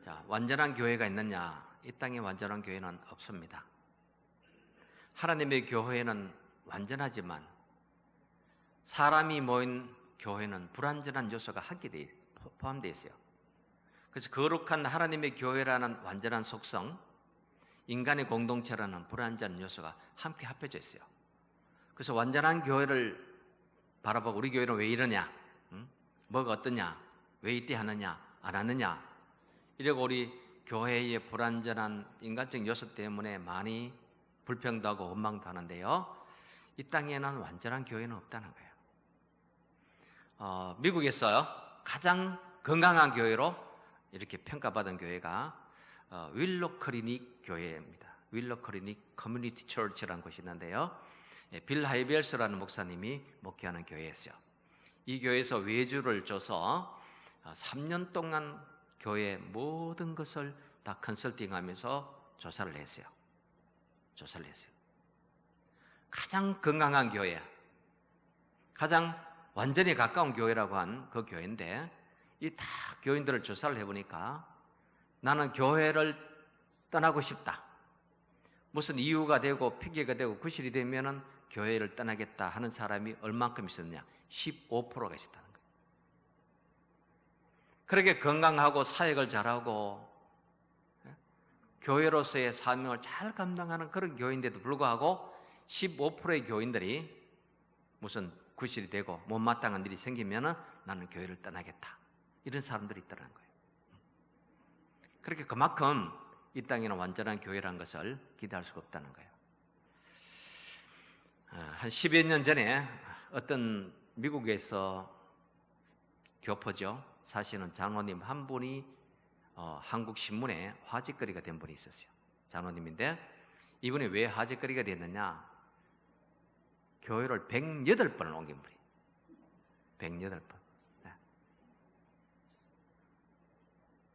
자, 완전한 교회가 있느냐? 이 땅에 완전한 교회는 없습니다. 하나님의 교회는 완전하지만 사람이 모인 교회는 불완전한 요소가 포함되어 있어요. 그래서 거룩한 하나님의 교회라는 완전한 속성, 인간의 공동체라는 불완전한 요소가 함께 합해져 있어요. 그래서 완전한 교회를 바라보고 우리 교회는 왜 이러냐? 뭐가 어떠냐? 왜 이때 하느냐? 안 하느냐? 이러고 우리 교회의 불완전한 인간적 요소 때문에 많이 불평도 하고 원망도 하는데요. 이 땅에는 완전한 교회는 없다는 거예요. 미국에서 가장 건강한 교회로 이렇게 평가받은 교회가 윌로 클리닉 교회입니다. 윌로 클리닉 커뮤니티 처치라는 곳이 있는데요. 빌 하이벨스라는 목사님이 목회하는 교회였어요. 이 교회에서 외주를 줘서 3년 동안 교회 모든 것을 다 컨설팅하면서 조사를 했어요. 가장 건강한 교회, 가장 완전히 가까운 교회라고 한 그 교회인데 이 다 교인들을 조사를 해보니까 나는 교회를 떠나고 싶다. 무슨 이유가 되고 핑계가 되고 구실이 되면은 교회를 떠나겠다 하는 사람이 얼만큼 있었느냐? 15%가 있었다는 거예요. 그렇게 건강하고 사역을 잘하고 교회로서의 사명을 잘 감당하는 그런 교회인데도 불구하고 15%의 교인들이 무슨 구실이 되고 못마땅한 일이 생기면은 나는 교회를 떠나겠다. 이런 사람들이 있다는 거예요. 그렇게 그만큼 이 땅에는 완전한 교회라는 것을 기대할 수가 없다는 거예요. 한 10여 년 전에 어떤 미국에서 교포죠. 사실은 장로님 한 분이 한국 신문에 화제거리가 된 분이 있었어요. 장로님인데 이분이 왜 화제거리가 됐느냐? 교회를 108번을 옮긴 분이. 108번. 네.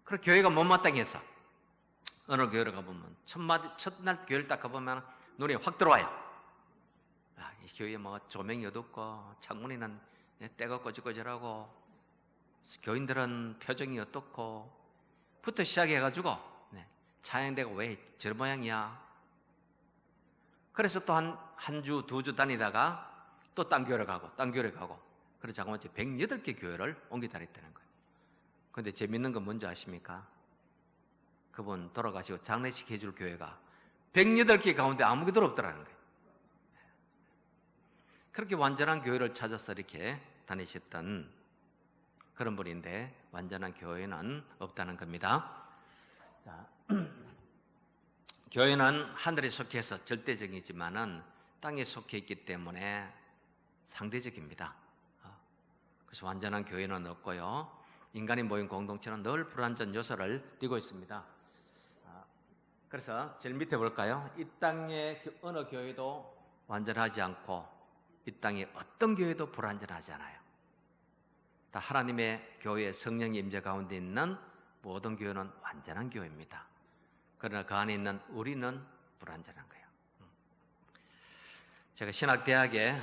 그리고 교회가 못마땅해서 어느 교회를 가보면 첫날 교회를 딱 가보면 눈에 확 들어와요. 이 교회에 뭐 조명이 어둡고 창문에는 때가 꼬질꼬질하고 교인들은 표정이 어떻고 부터 시작해가지고 찬양대가 왜 저런 모양이야? 그래서 또 한 주, 두 주 다니다가 또 딴 교회를 가고 그래서 잠깐만 108개 교회를 옮겨 다녔다는 거예요. 그런데 재밌는 건 뭔지 아십니까? 그분 돌아가시고 장례식 해줄 교회가 108개 가운데 아무 교회도 없더라는 거예요. 그렇게 완전한 교회를 찾아서 이렇게 다니셨던 그런 분인데 완전한 교회는 없다는 겁니다. 자, 교회는 하늘에 속해서 절대적이지만은 땅에 속해 있기 때문에 상대적입니다. 그래서 완전한 교회는 없고요. 인간이 모인 공동체는 늘 불완전 요소를 띠고 있습니다. 그래서 제일 밑에 볼까요? 이 땅의 어느 교회도 완전하지 않고 이 땅의 어떤 교회도 불완전하지 않아요. 다 하나님의 교회의 성령의 임재 가운데 있는 모든 교회는 완전한 교회입니다. 그러나 그 안에 있는 우리는 불완전한 거예요. 제가 신학대학에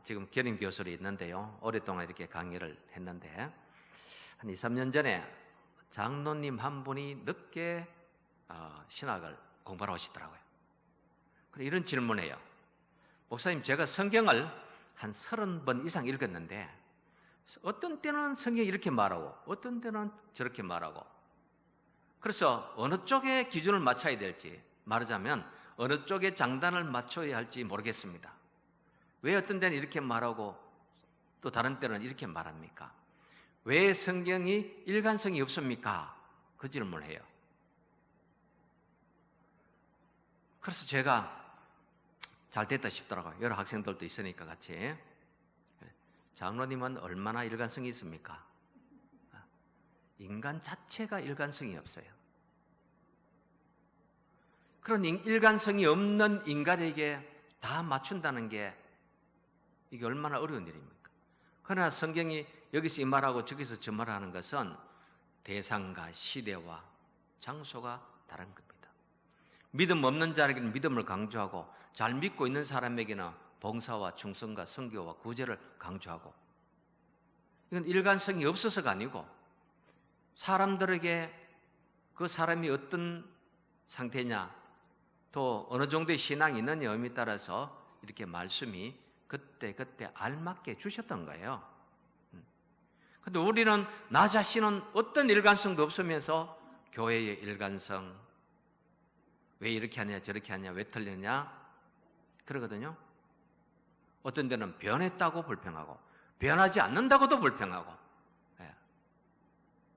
지금 견임 교수로 있는데요. 오랫동안 이렇게 강의를 했는데 한 2, 3년 전에 장로님 한 분이 늦게 신학을 공부하러 오시더라고요. 그래서 이런 질문해요. 목사님, 제가 성경을 한 30번 이상 읽었는데 어떤 때는 성경이 이렇게 말하고 어떤 때는 저렇게 말하고 그래서 어느 쪽에 기준을 맞춰야 될지 말하자면 어느 쪽에 장단을 맞춰야 할지 모르겠습니다. 왜 어떤 때는 이렇게 말하고 또 다른 때는 이렇게 말합니까? 왜 성경이 일관성이 없습니까? 그 질문을 해요. 그래서 제가 잘 됐다 싶더라고요. 여러 학생들도 있으니까 같이. 장로님은 얼마나 일관성이 있습니까? 인간 자체가 일관성이 없어요. 그런 일관성이 없는 인간에게 다 맞춘다는 게 이게 얼마나 어려운 일입니까? 그러나 성경이 여기서 이 말하고 저기서 저 말하는 것은 대상과 시대와 장소가 다른 겁니다. 믿음 없는 자에게는 믿음을 강조하고 잘 믿고 있는 사람에게는 봉사와 충성과 선교와 구제를 강조하고, 이건 일관성이 없어서가 아니고 사람들에게 그 사람이 어떤 상태냐, 또 어느 정도의 신앙이 있느냐에 따라서 이렇게 말씀이 그때 알맞게 주셨던 거예요. 근데 우리는 나 자신은 어떤 일관성도 없으면서 교회의 일관성, 왜 이렇게 하냐 저렇게 하냐 왜 틀렸냐 그러거든요. 어떤 데는 변했다고 불평하고 변하지 않는다고도 불평하고,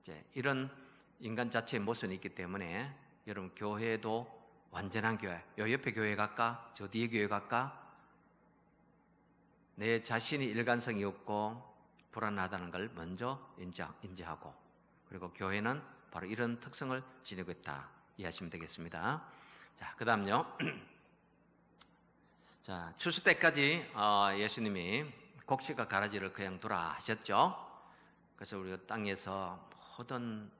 이제 이런 인간 자체의 모습이 있기 때문에 여러분 교회도 완전한 교회, 요 옆에 교회 갈까 저 뒤에 교회 갈까, 내 자신이 일관성이 없고 불안하다는 걸 먼저 인지하고, 그리고 교회는 바로 이런 특성을 지니고 있다 이해하시면 되겠습니다. 자, 그 다음요. 자, 추수 때까지 예수님이 곡식과 가라지를 그냥 두라 하셨죠. 그래서 우리가 땅에서 모든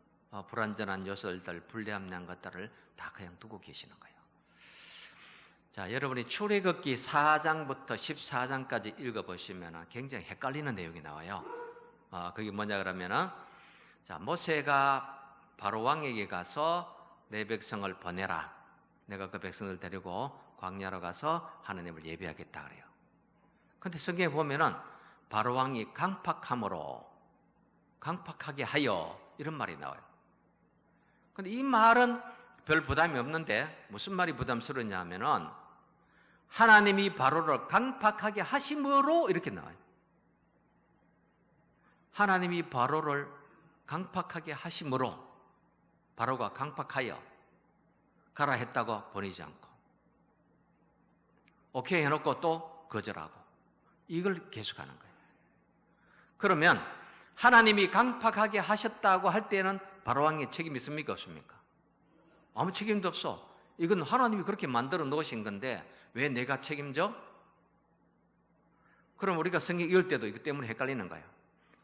불완전한 요소들, 불리함난 것들을 다 그냥 두고 계시는 거예요. 자, 여러분이 출애굽기 4장부터 14장까지 읽어보시면 굉장히 헷갈리는 내용이 나와요. 그게 뭐냐 그러면은, 자, 모세가 바로 왕에게 가서 내 백성을 보내라. 내가 그 백성을 데리고 광야로 가서 하나님을 예배하겠다 그래요. 근데 성경에 보면은 바로 왕이 강팍하게 하여 이런 말이 나와요. 근데 이 말은 별 부담이 없는데 무슨 말이 부담스러웠냐 하면은 하나님이 바로를 강팍하게 하심으로 이렇게 나와요. 하나님이 바로를 강팍하게 하심으로, 바로가 강팍하여 가라 했다고 보내지 않고 오케이 해놓고 또 거절하고 이걸 계속하는 거예요. 그러면 하나님이 강팍하게 하셨다고 할 때는 바로왕의 책임이 있습니까 없습니까? 아무 책임도 없어. 이건 하나님이 그렇게 만들어 놓으신 건데 왜 내가 책임져? 그럼 우리가 성경 읽을 때도 이것 때문에 헷갈리는 거예요.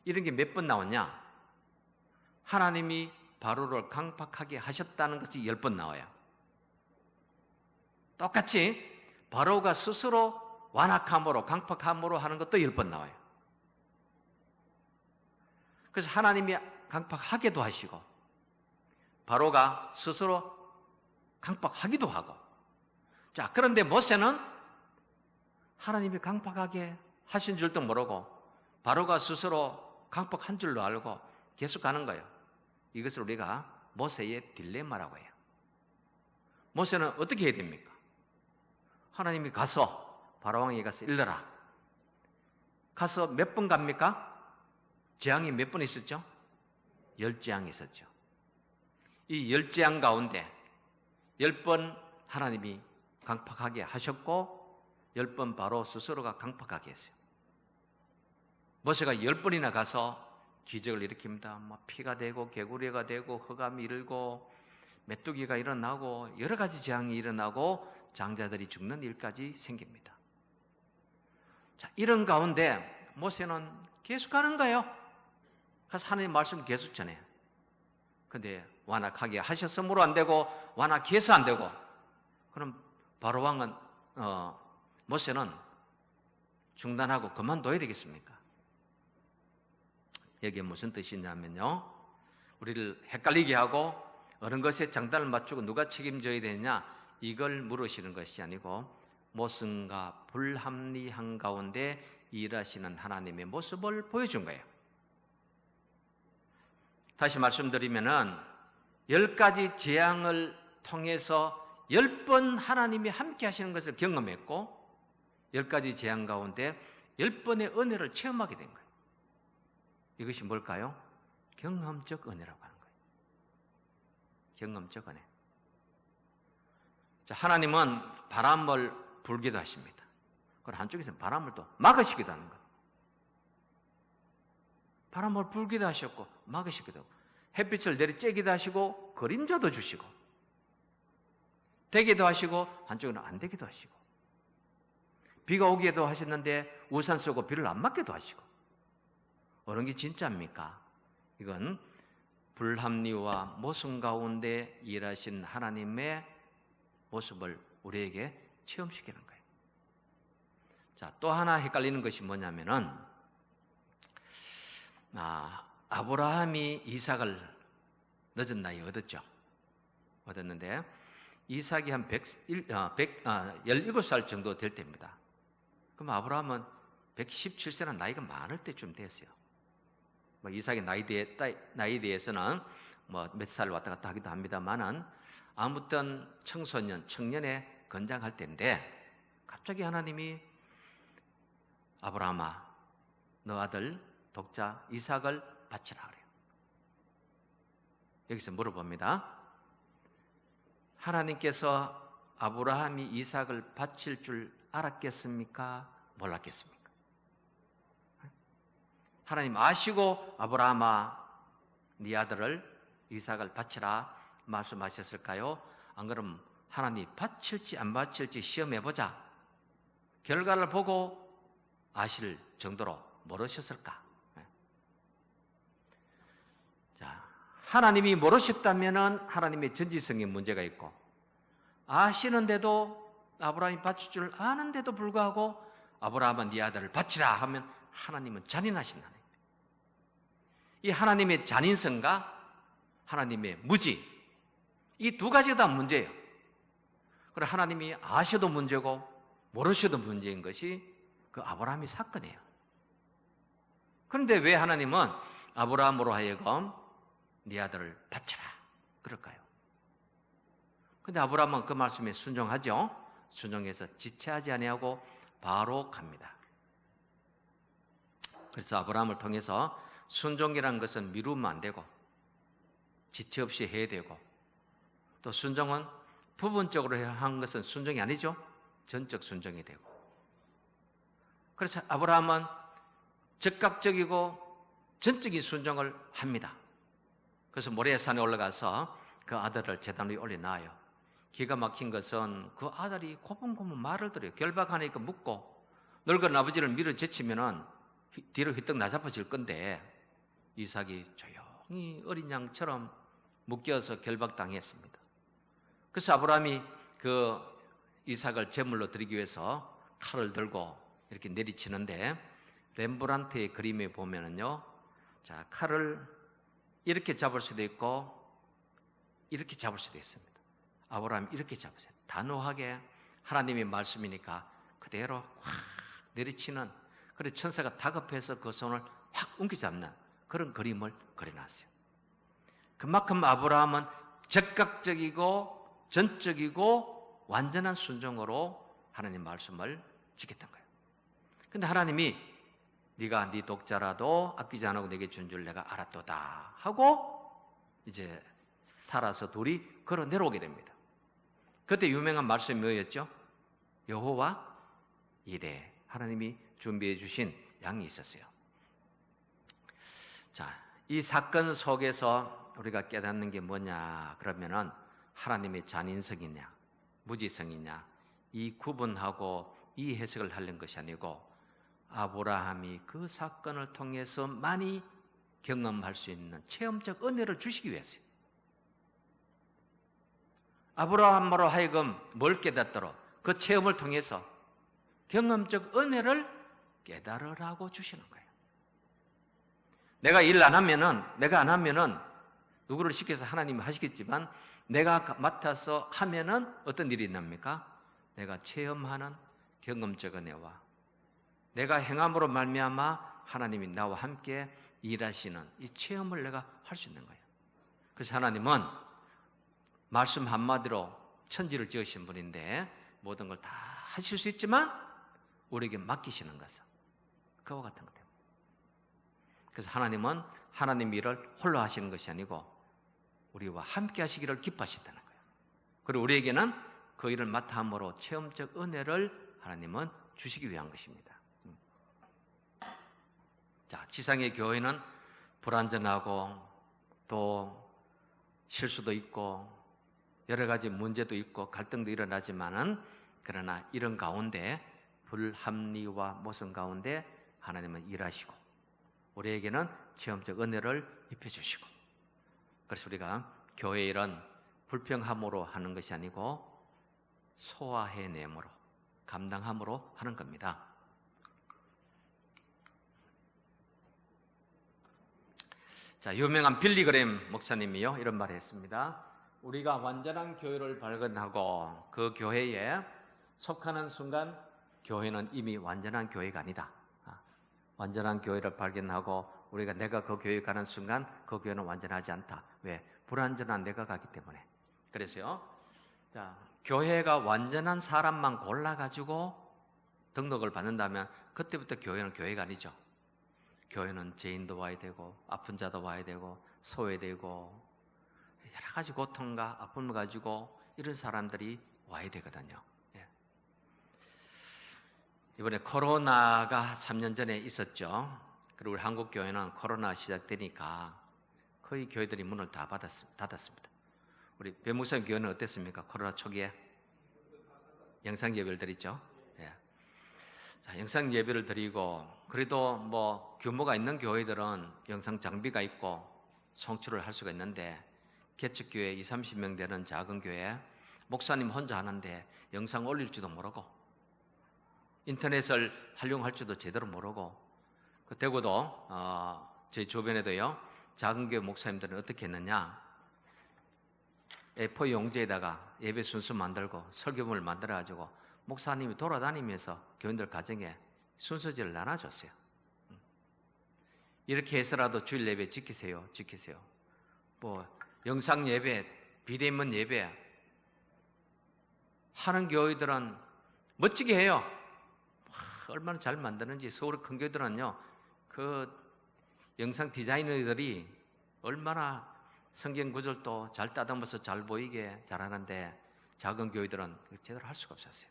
이런 게 몇 번 나왔냐? 하나님이 바로를 강팍하게 하셨다는 것이 10번 나와요. 똑같이 바로가 스스로 완악함으로 강팍함으로 하는 것도 10번 나와요. 그래서 하나님이 강팍하게도 하시고 바로가 스스로 강팍하기도 하고. 자, 그런데 모세는 하나님이 강팍하게 하신 줄도 모르고 바로가 스스로 강팍한 줄로 알고 계속 가는 거예요. 이것을 우리가 모세의 딜레마라고 해요. 모세는 어떻게 해야 됩니까? 하나님이 가서 바로왕에게 가서 일러라. 가서 몇 번 갑니까? 재앙이 몇 번 있었죠? 10재앙이 있었죠. 이 10재앙 가운데 10번 하나님이 강팍하게 하셨고 10번 바로 스스로가 강팍하게 했어요. 모세가 10번이나 가서 기적을 일으킵니다. 피가 되고 개구리가 되고 흑암이 일고 메뚜기가 일어나고 여러 가지 재앙이 일어나고 장자들이 죽는 일까지 생깁니다. 자, 이런 가운데 모세는 계속 가는 거예요. 그래서 하나님 말씀을 계속 전해요. 근데 완악하게 하셨으므로 안 되고 완악히 해서 안 되고, 그럼 바로 왕은 모세는 중단하고 그만둬야 되겠습니까? 여기에 무슨 뜻이냐면요, 우리를 헷갈리게 하고 어느 것에 장단을 맞추고 누가 책임져야 되느냐 이걸 물으시는 것이 아니고 모순과 불합리한 가운데 일하시는 하나님의 모습을 보여준 거예요. 다시 말씀드리면은 10가지 재앙을 통해서 10번 하나님이 함께 하시는 것을 경험했고 10가지 재앙 가운데 10번의 은혜를 체험하게 된 거예요. 이것이 뭘까요? 경험적 은혜라고 하는 거예요. 경험적 은혜. 자, 하나님은 바람을 불기도 하십니다. 그리고 한쪽에서는 바람을 또 막으시기도 하는 거예요. 바람을 불기도 하셨고 막으시기도 하고 햇빛을 내리쬐기도 하시고 그림자도 주시고 되기도 하시고 한쪽에는 안 되기도 하시고 비가 오기도 하셨는데 우산 쓰고 비를 안 맞게도 하시고 어느 게 진짜입니까? 이건 불합리와 모순 가운데 일하신 하나님의 모습을 우리에게 체험시키는 거예요. 자, 또 하나 헷갈리는 것이 뭐냐면은 아브라함이 이삭을 늦은 나이에 얻었는데 이삭이 한 17살 정도 될 때입니다. 그럼 아브라함은 117세는 나이가 많을 때쯤 됐어요. 이삭의 나이에 대해서는 몇 살 왔다 갔다 하기도 합니다만은 아무튼 청년에 건장할 때인데 갑자기 하나님이 아브라함아, 너 아들 독자 이삭을 바치라 그래요. 여기서 물어봅니다. 하나님께서 아브라함이 이삭을 바칠 줄 알았겠습니까? 몰랐겠습니까? 하나님 아시고 아브라함아, 네 아들을 이삭을 바치라 말씀하셨을까요? 안 그러면 하나님 바칠지 안 바칠지 시험해보자. 결과를 보고 아실 정도로 모르셨을까? 자, 하나님이 모르셨다면 하나님의 전지성에 문제가 있고 아시는데도 아브라함이 바칠 줄 아는데도 불구하고 아브라함은 네 아들을 바치라 하면 하나님은 잔인하신 하나님. 이 하나님의 잔인성과 하나님의 무지, 이 두 가지가 다 문제예요. 그리고 하나님이 아셔도 문제고 모르셔도 문제인 것이 그 아브라함의 사건이에요. 그런데 왜 하나님은 아브라함으로 하여금 네 아들을 바쳐라 그럴까요? 근데 아브라함은 그 말씀에 순종하죠. 순종해서 지체하지 아니하고 바로 갑니다. 그래서 아브라함을 통해서 순종이라는 것은 미루면 안 되고 지체 없이 해야 되고 또 순종은 부분적으로 한 것은 순종이 아니죠. 전적 순종이 되고 그래서 아브라함은 즉각적이고 전적인 순종을 합니다. 그래서 모리아산에 올라가서 그 아들을 제단 위에 올려놔요. 기가 막힌 것은 그 아들이 고분고분 말을 들어요. 결박하니까 묻고 늙은 아버지를 밀어제치면은 뒤로 휘떡 나잡아질 건데 이삭이 조용히 어린 양처럼 묶여서 결박당했습니다. 그래서 아브라함이 그 이삭을 제물로 드리기 위해서 칼을 들고 이렇게 내리치는데 렘브란트의 그림에 보면은요, 자, 칼을 이렇게 잡을 수도 있고 이렇게 잡을 수도 있습니다. 아브라함이 이렇게 잡으세요. 단호하게 하나님의 말씀이니까 그대로 확 내리치는, 그래서 천사가 다급해서 그 손을 확 움켜잡는 그런 그림을 그려놨어요. 그만큼 아브라함은 즉각적이고 전적이고 완전한 순종으로 하나님 말씀을 지켰던 거예요. 근데 하나님이 네가 네 독자라도 아끼지 않고 내게 준 줄 내가 알았도다 하고 이제 살아서 둘이 걸어 내려오게 됩니다. 그때 유명한 말씀이 뭐였죠? 여호와 이레, 하나님이 준비해 주신 양이 있었어요. 자, 이 사건 속에서 우리가 깨닫는 게 뭐냐 그러면은 하나님의 잔인성이냐 무지성이냐 이 구분하고 이 해석을 하려는 것이 아니고 아브라함이 그 사건을 통해서 많이 경험할 수 있는 체험적 은혜를 주시기 위해서요. 아브라함으로 하여금 뭘 깨닫도록 그 체험을 통해서 경험적 은혜를 깨달으라고 주시는 거예요. 내가 일 안 하면은, 내가 안 하면은 누구를 시켜서 하나님이 하시겠지만 내가 맡아서 하면은 어떤 일이 납니까? 내가 체험하는 경험적 은혜와 내가 행함으로 말미암아 하나님이 나와 함께 일하시는 이 체험을 내가 할 수 있는 거예요. 그래서 하나님은 말씀 한마디로 천지를 지으신 분인데 모든 걸 다 하실 수 있지만 우리에게 맡기시는 것은 그와 같은 것 때문에. 그래서 하나님은 하나님 일을 홀로 하시는 것이 아니고 우리와 함께 하시기를 기뻐하신다는 거예요. 그리고 우리에게는 그 일을 맡아 함으로 체험적 은혜를 하나님은 주시기 위한 것입니다. 자, 지상의 교회는 불완전하고 또 실수도 있고 여러 가지 문제도 있고 갈등도 일어나지만은 그러나 이런 가운데 불합리와 모순 가운데 하나님은 일하시고 우리에게는 체험적 은혜를 입혀주시고 그래서 우리가 교회 일은 불평함으로 하는 것이 아니고 소화해냄으로 감당함으로 하는 겁니다. 자, 유명한 빌리그램 목사님이요 이런 말을 했습니다. 우리가 완전한 교회를 발견하고 그 교회에 속하는 순간 교회는 이미 완전한 교회가 아니다. 완전한 교회를 발견하고 내가 그 교회에 가는 순간 그 교회는 완전하지 않다. 왜? 불완전한 내가 가기 때문에. 그래서요. 자, 교회가 완전한 사람만 골라가지고 등록을 받는다면 그때부터 교회는 교회가 아니죠. 교회는 죄인도 와야 되고 아픈 자도 와야 되고 소외되고 여러 가지 고통과 아픔을 가지고 이런 사람들이 와야 되거든요. 예. 이번에 코로나가 3년 전에 있었죠. 그리고 우리 한국 교회는 코로나 시작되니까 거의 교회들이 문을 다 닫았습니다. 우리 배목사님 교회는 어땠습니까? 코로나 초기에 영상 예배를 드리죠. 예. 자, 영상 예배를 드리고 그래도 뭐 규모가 있는 교회들은 영상 장비가 있고 송출을 할 수가 있는데 개척교회 20, 30명 되는 작은 교회 목사님 혼자 하는데 영상 올릴지도 모르고 인터넷을 활용할 줄도 제대로 모르고 그 대구도 제 주변에도요 작은 교회 목사님들은 어떻게 했느냐 A4 용지에다가 예배 순서 만들고 설교문을 만들어가지고 목사님이 돌아다니면서 교인들 가정에 순서지를 나눠줬어요. 이렇게 해서라도 주일 예배 지키세요. 뭐 영상 예배, 비대면 예배 하는 교회들은 멋지게 해요. 얼마나 잘 만드는지 서울 큰 교회들은요 그 영상 디자이너들이 얼마나 성경 구절도 잘 따듬어서 잘 보이게 잘하는데 작은 교회들은 제대로 할 수가 없었어요.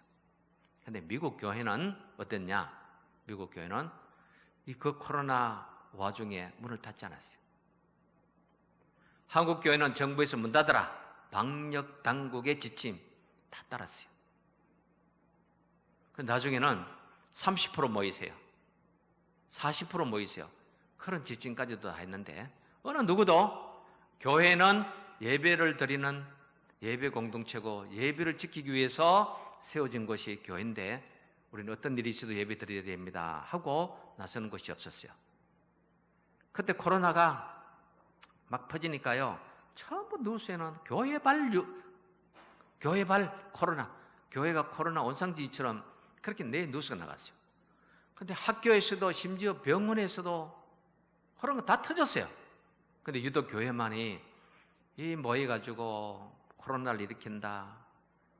근데 미국 교회는 어땠냐? 미국 교회는 그 코로나 와중에 문을 닫지 않았어요. 한국 교회는 정부에서 문 닫아라. 방역 당국의 지침 다 따랐어요. 나중에는 30% 모이세요. 40% 모이세요. 그런 지침까지도 다 했는데 어느 누구도 교회는 예배를 드리는 예배 공동체고 예배를 지키기 위해서 세워진 것이 교회인데 우리는 어떤 일이 있어도 예배 드려야 됩니다 하고 나서는 것이 없었어요. 그때 코로나가 막 퍼지니까요 전부 뉴스에는 교회발 코로나 교회가 코로나 온상지처럼 그렇게 뉴스가 나갔어요. 근데 학교에서도 심지어 병원에서도 코로나가 다 터졌어요. 근데 유독 교회만이 이 모여가지고 코로나를 일으킨다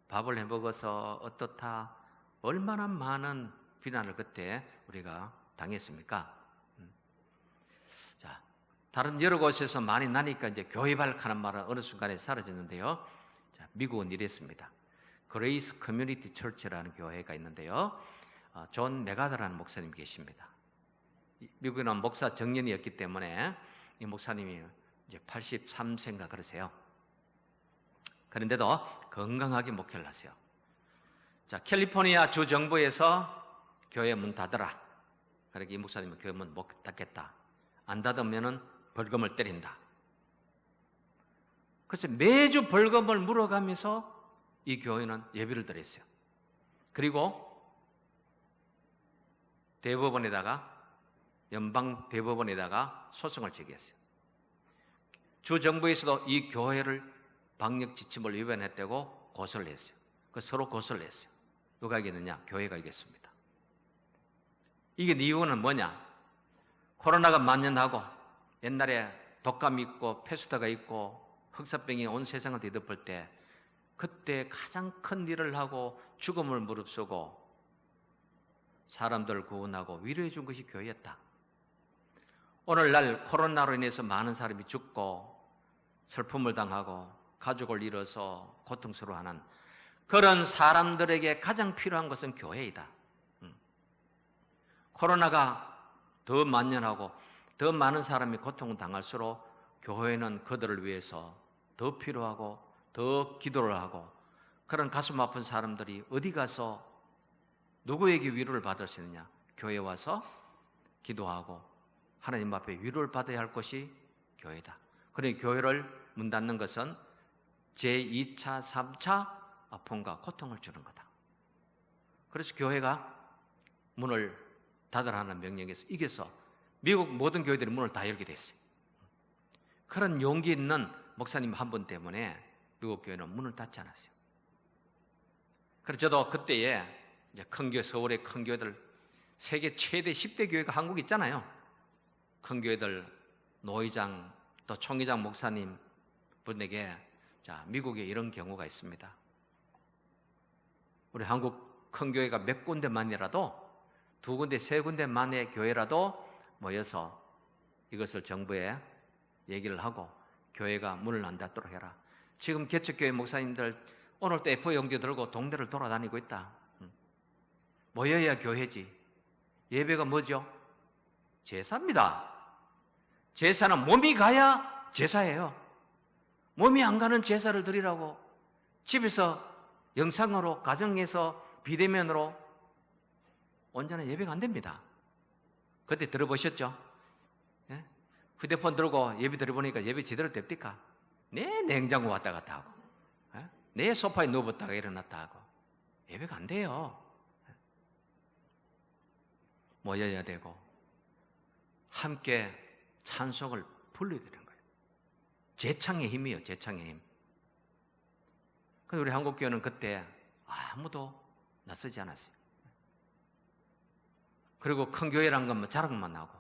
밥을 해먹어서 어떻다 얼마나 많은 비난을 그때 우리가 당했습니까? 자, 다른 여러 곳에서 많이 나니까 이제 교회발하는 말은 어느 순간에 사라졌는데요. 자, 미국은 이랬습니다. 그레이스 커뮤니티 처치라는 교회가 있는데요. 존 메가더라는 목사님 계십니다. 미국에는 목사 정년이었기 때문에 이 목사님이 이제 83세인가 그러세요. 그런데도 건강하게 목회를 하세요. 자, 캘리포니아 주 정부에서 교회 문 닫아라. 그러니까 이 목사님은 교회 문 못 닫겠다. 안 닫으면은 벌금을 때린다. 그래서 매주 벌금을 물어가면서 이 교회는 예배를 드렸어요. 그리고 대법원에다가 연방 대법원에다가 소송을 제기했어요. 주 정부에서도 이 교회를 방역 지침을 위반했다고 고소를 했어요. 서로 고소를 했어요. 누가 이겼느냐? 교회가 이겼습니다. 이게 이유는 뭐냐? 코로나가 만연하고 옛날에 독감 있고 페스트가 있고 흑사병이 온 세상을 뒤덮을 때 그때 가장 큰 일을 하고 죽음을 무릅쓰고 사람들을 구원하고 위로해 준 것이 교회였다. 오늘날 코로나로 인해서 많은 사람이 죽고 슬픔을 당하고 가족을 잃어서 고통스러워하는 그런 사람들에게 가장 필요한 것은 교회이다. 코로나가 더 만연하고 더 많은 사람이 고통을 당할수록 교회는 그들을 위해서 더 필요하고 더 기도를 하고, 그런 가슴 아픈 사람들이 어디 가서 누구에게 위로를 받을 수 있느냐? 교회에 와서 기도하고 하나님 앞에 위로를 받아야 할 것이 교회다. 그러니 교회를 문 닫는 것은 제2차, 3차 아픔과 고통을 주는 거다. 그래서 교회가 문을 닫으라는 명령에서 이겨서 미국 모든 교회들이 문을 다 열게 됐어요. 그런 용기 있는 목사님 한 분 때문에 미국 교회는 문을 닫지 않았어요. 그래서 저도 그때에 이제 큰 교회, 서울의 큰 교회들, 세계 최대 10대 교회가 한국에 있잖아요. 큰 교회들 노회장 또 총회장 목사님 분에게, 자, 미국에 이런 경우가 있습니다. 우리 한국 큰 교회가 몇 군데만이라도, 2군데, 3군데만의 교회라도 모여서 이것을 정부에 얘기를 하고 교회가 문을 안 닫도록 해라. 지금 개척교회 목사님들 오늘 또 A4 용지 들고 동네를 돌아다니고 있다. 모여야 교회지. 예배가 뭐죠? 제사입니다. 제사는 몸이 가야 제사예요. 몸이 안 가는 제사를 드리라고 집에서 영상으로, 가정에서 비대면으로 온전한 예배가 안 됩니다. 그때 들어보셨죠? 예? 휴대폰 들고 예배 드려보니까 예배 제대로 됩니까? 내 냉장고 왔다 갔다 하고, 예? 내 소파에 누웠다가 일어났다 하고, 예배가 안 돼요. 모여야 되고 함께 찬송을 불러야 되는 거예요. 제창의 힘이에요. 제창의 힘. 근데 우리 한국교회는 그때 아무도 나서지 않았어요. 그리고 큰 교회란 건 뭐 자랑만 하고,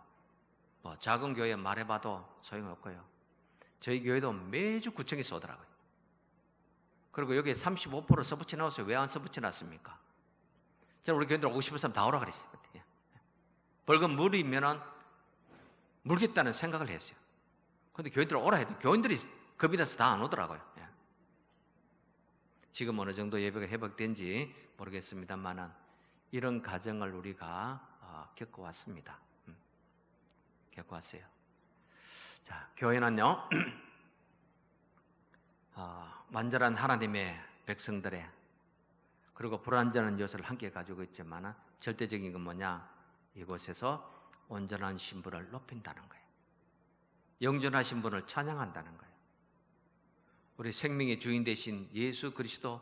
뭐 작은 교회 말해봐도 소용없고요. 저희 교회도 매주 구청에서 오더라고요. 그리고 여기에 35% 써붙여 놨어요. 왜 안 써붙여 놨습니까? 저는 우리 교인들 오고 싶은 사람 다 오라 그랬어요. 그때. 벌금 물이면은 물겠다는 생각을 했어요. 근데 교인들 오라 해도 교인들이 겁이 나서 다 안 오더라고요. 예. 지금 어느 정도 예배가 회복된지 모르겠습니다만은 이런 과정을 우리가 겪어왔습니다. 겪어왔어요. 자, 교회는요, 완전한 하나님의 백성들의, 그리고 불완전한 요소를 함께 가지고 있지만 절대적인 건 뭐냐? 이곳에서 온전한 신분을 높인다는 거예요. 영존하신 분을 찬양한다는 거예요. 우리 생명의 주인 되신 예수 그리스도,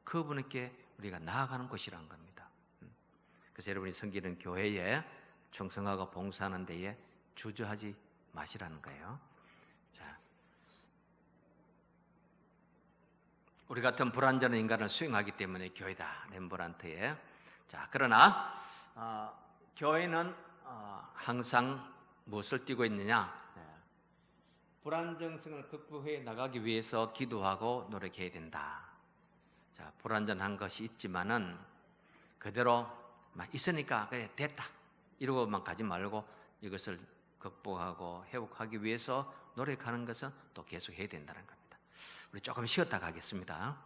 그분에게 우리가 나아가는 것이라는 겁니다. 그래서 여러분이 섬기는 교회에 충성하고 봉사하는 데에 주저하지 마시라는 거예요. 자, 우리 같은 불완전한 인간을 수용하기 때문에 교회다, 렘브란트에. 자, 그러나 교회는 항상 무엇을 띠고 있느냐? 불안정성을 극복해 나가기 위해서 기도하고 노력해야 된다. 자, 불완전한 것이 있지만은 그대로 막 있으니까 그래 됐다 이러고만 가지 말고 이것을 극복하고 회복하기 위해서 노력하는 것은 또 계속 해야 된다는 겁니다. 우리 조금 쉬었다 가겠습니다.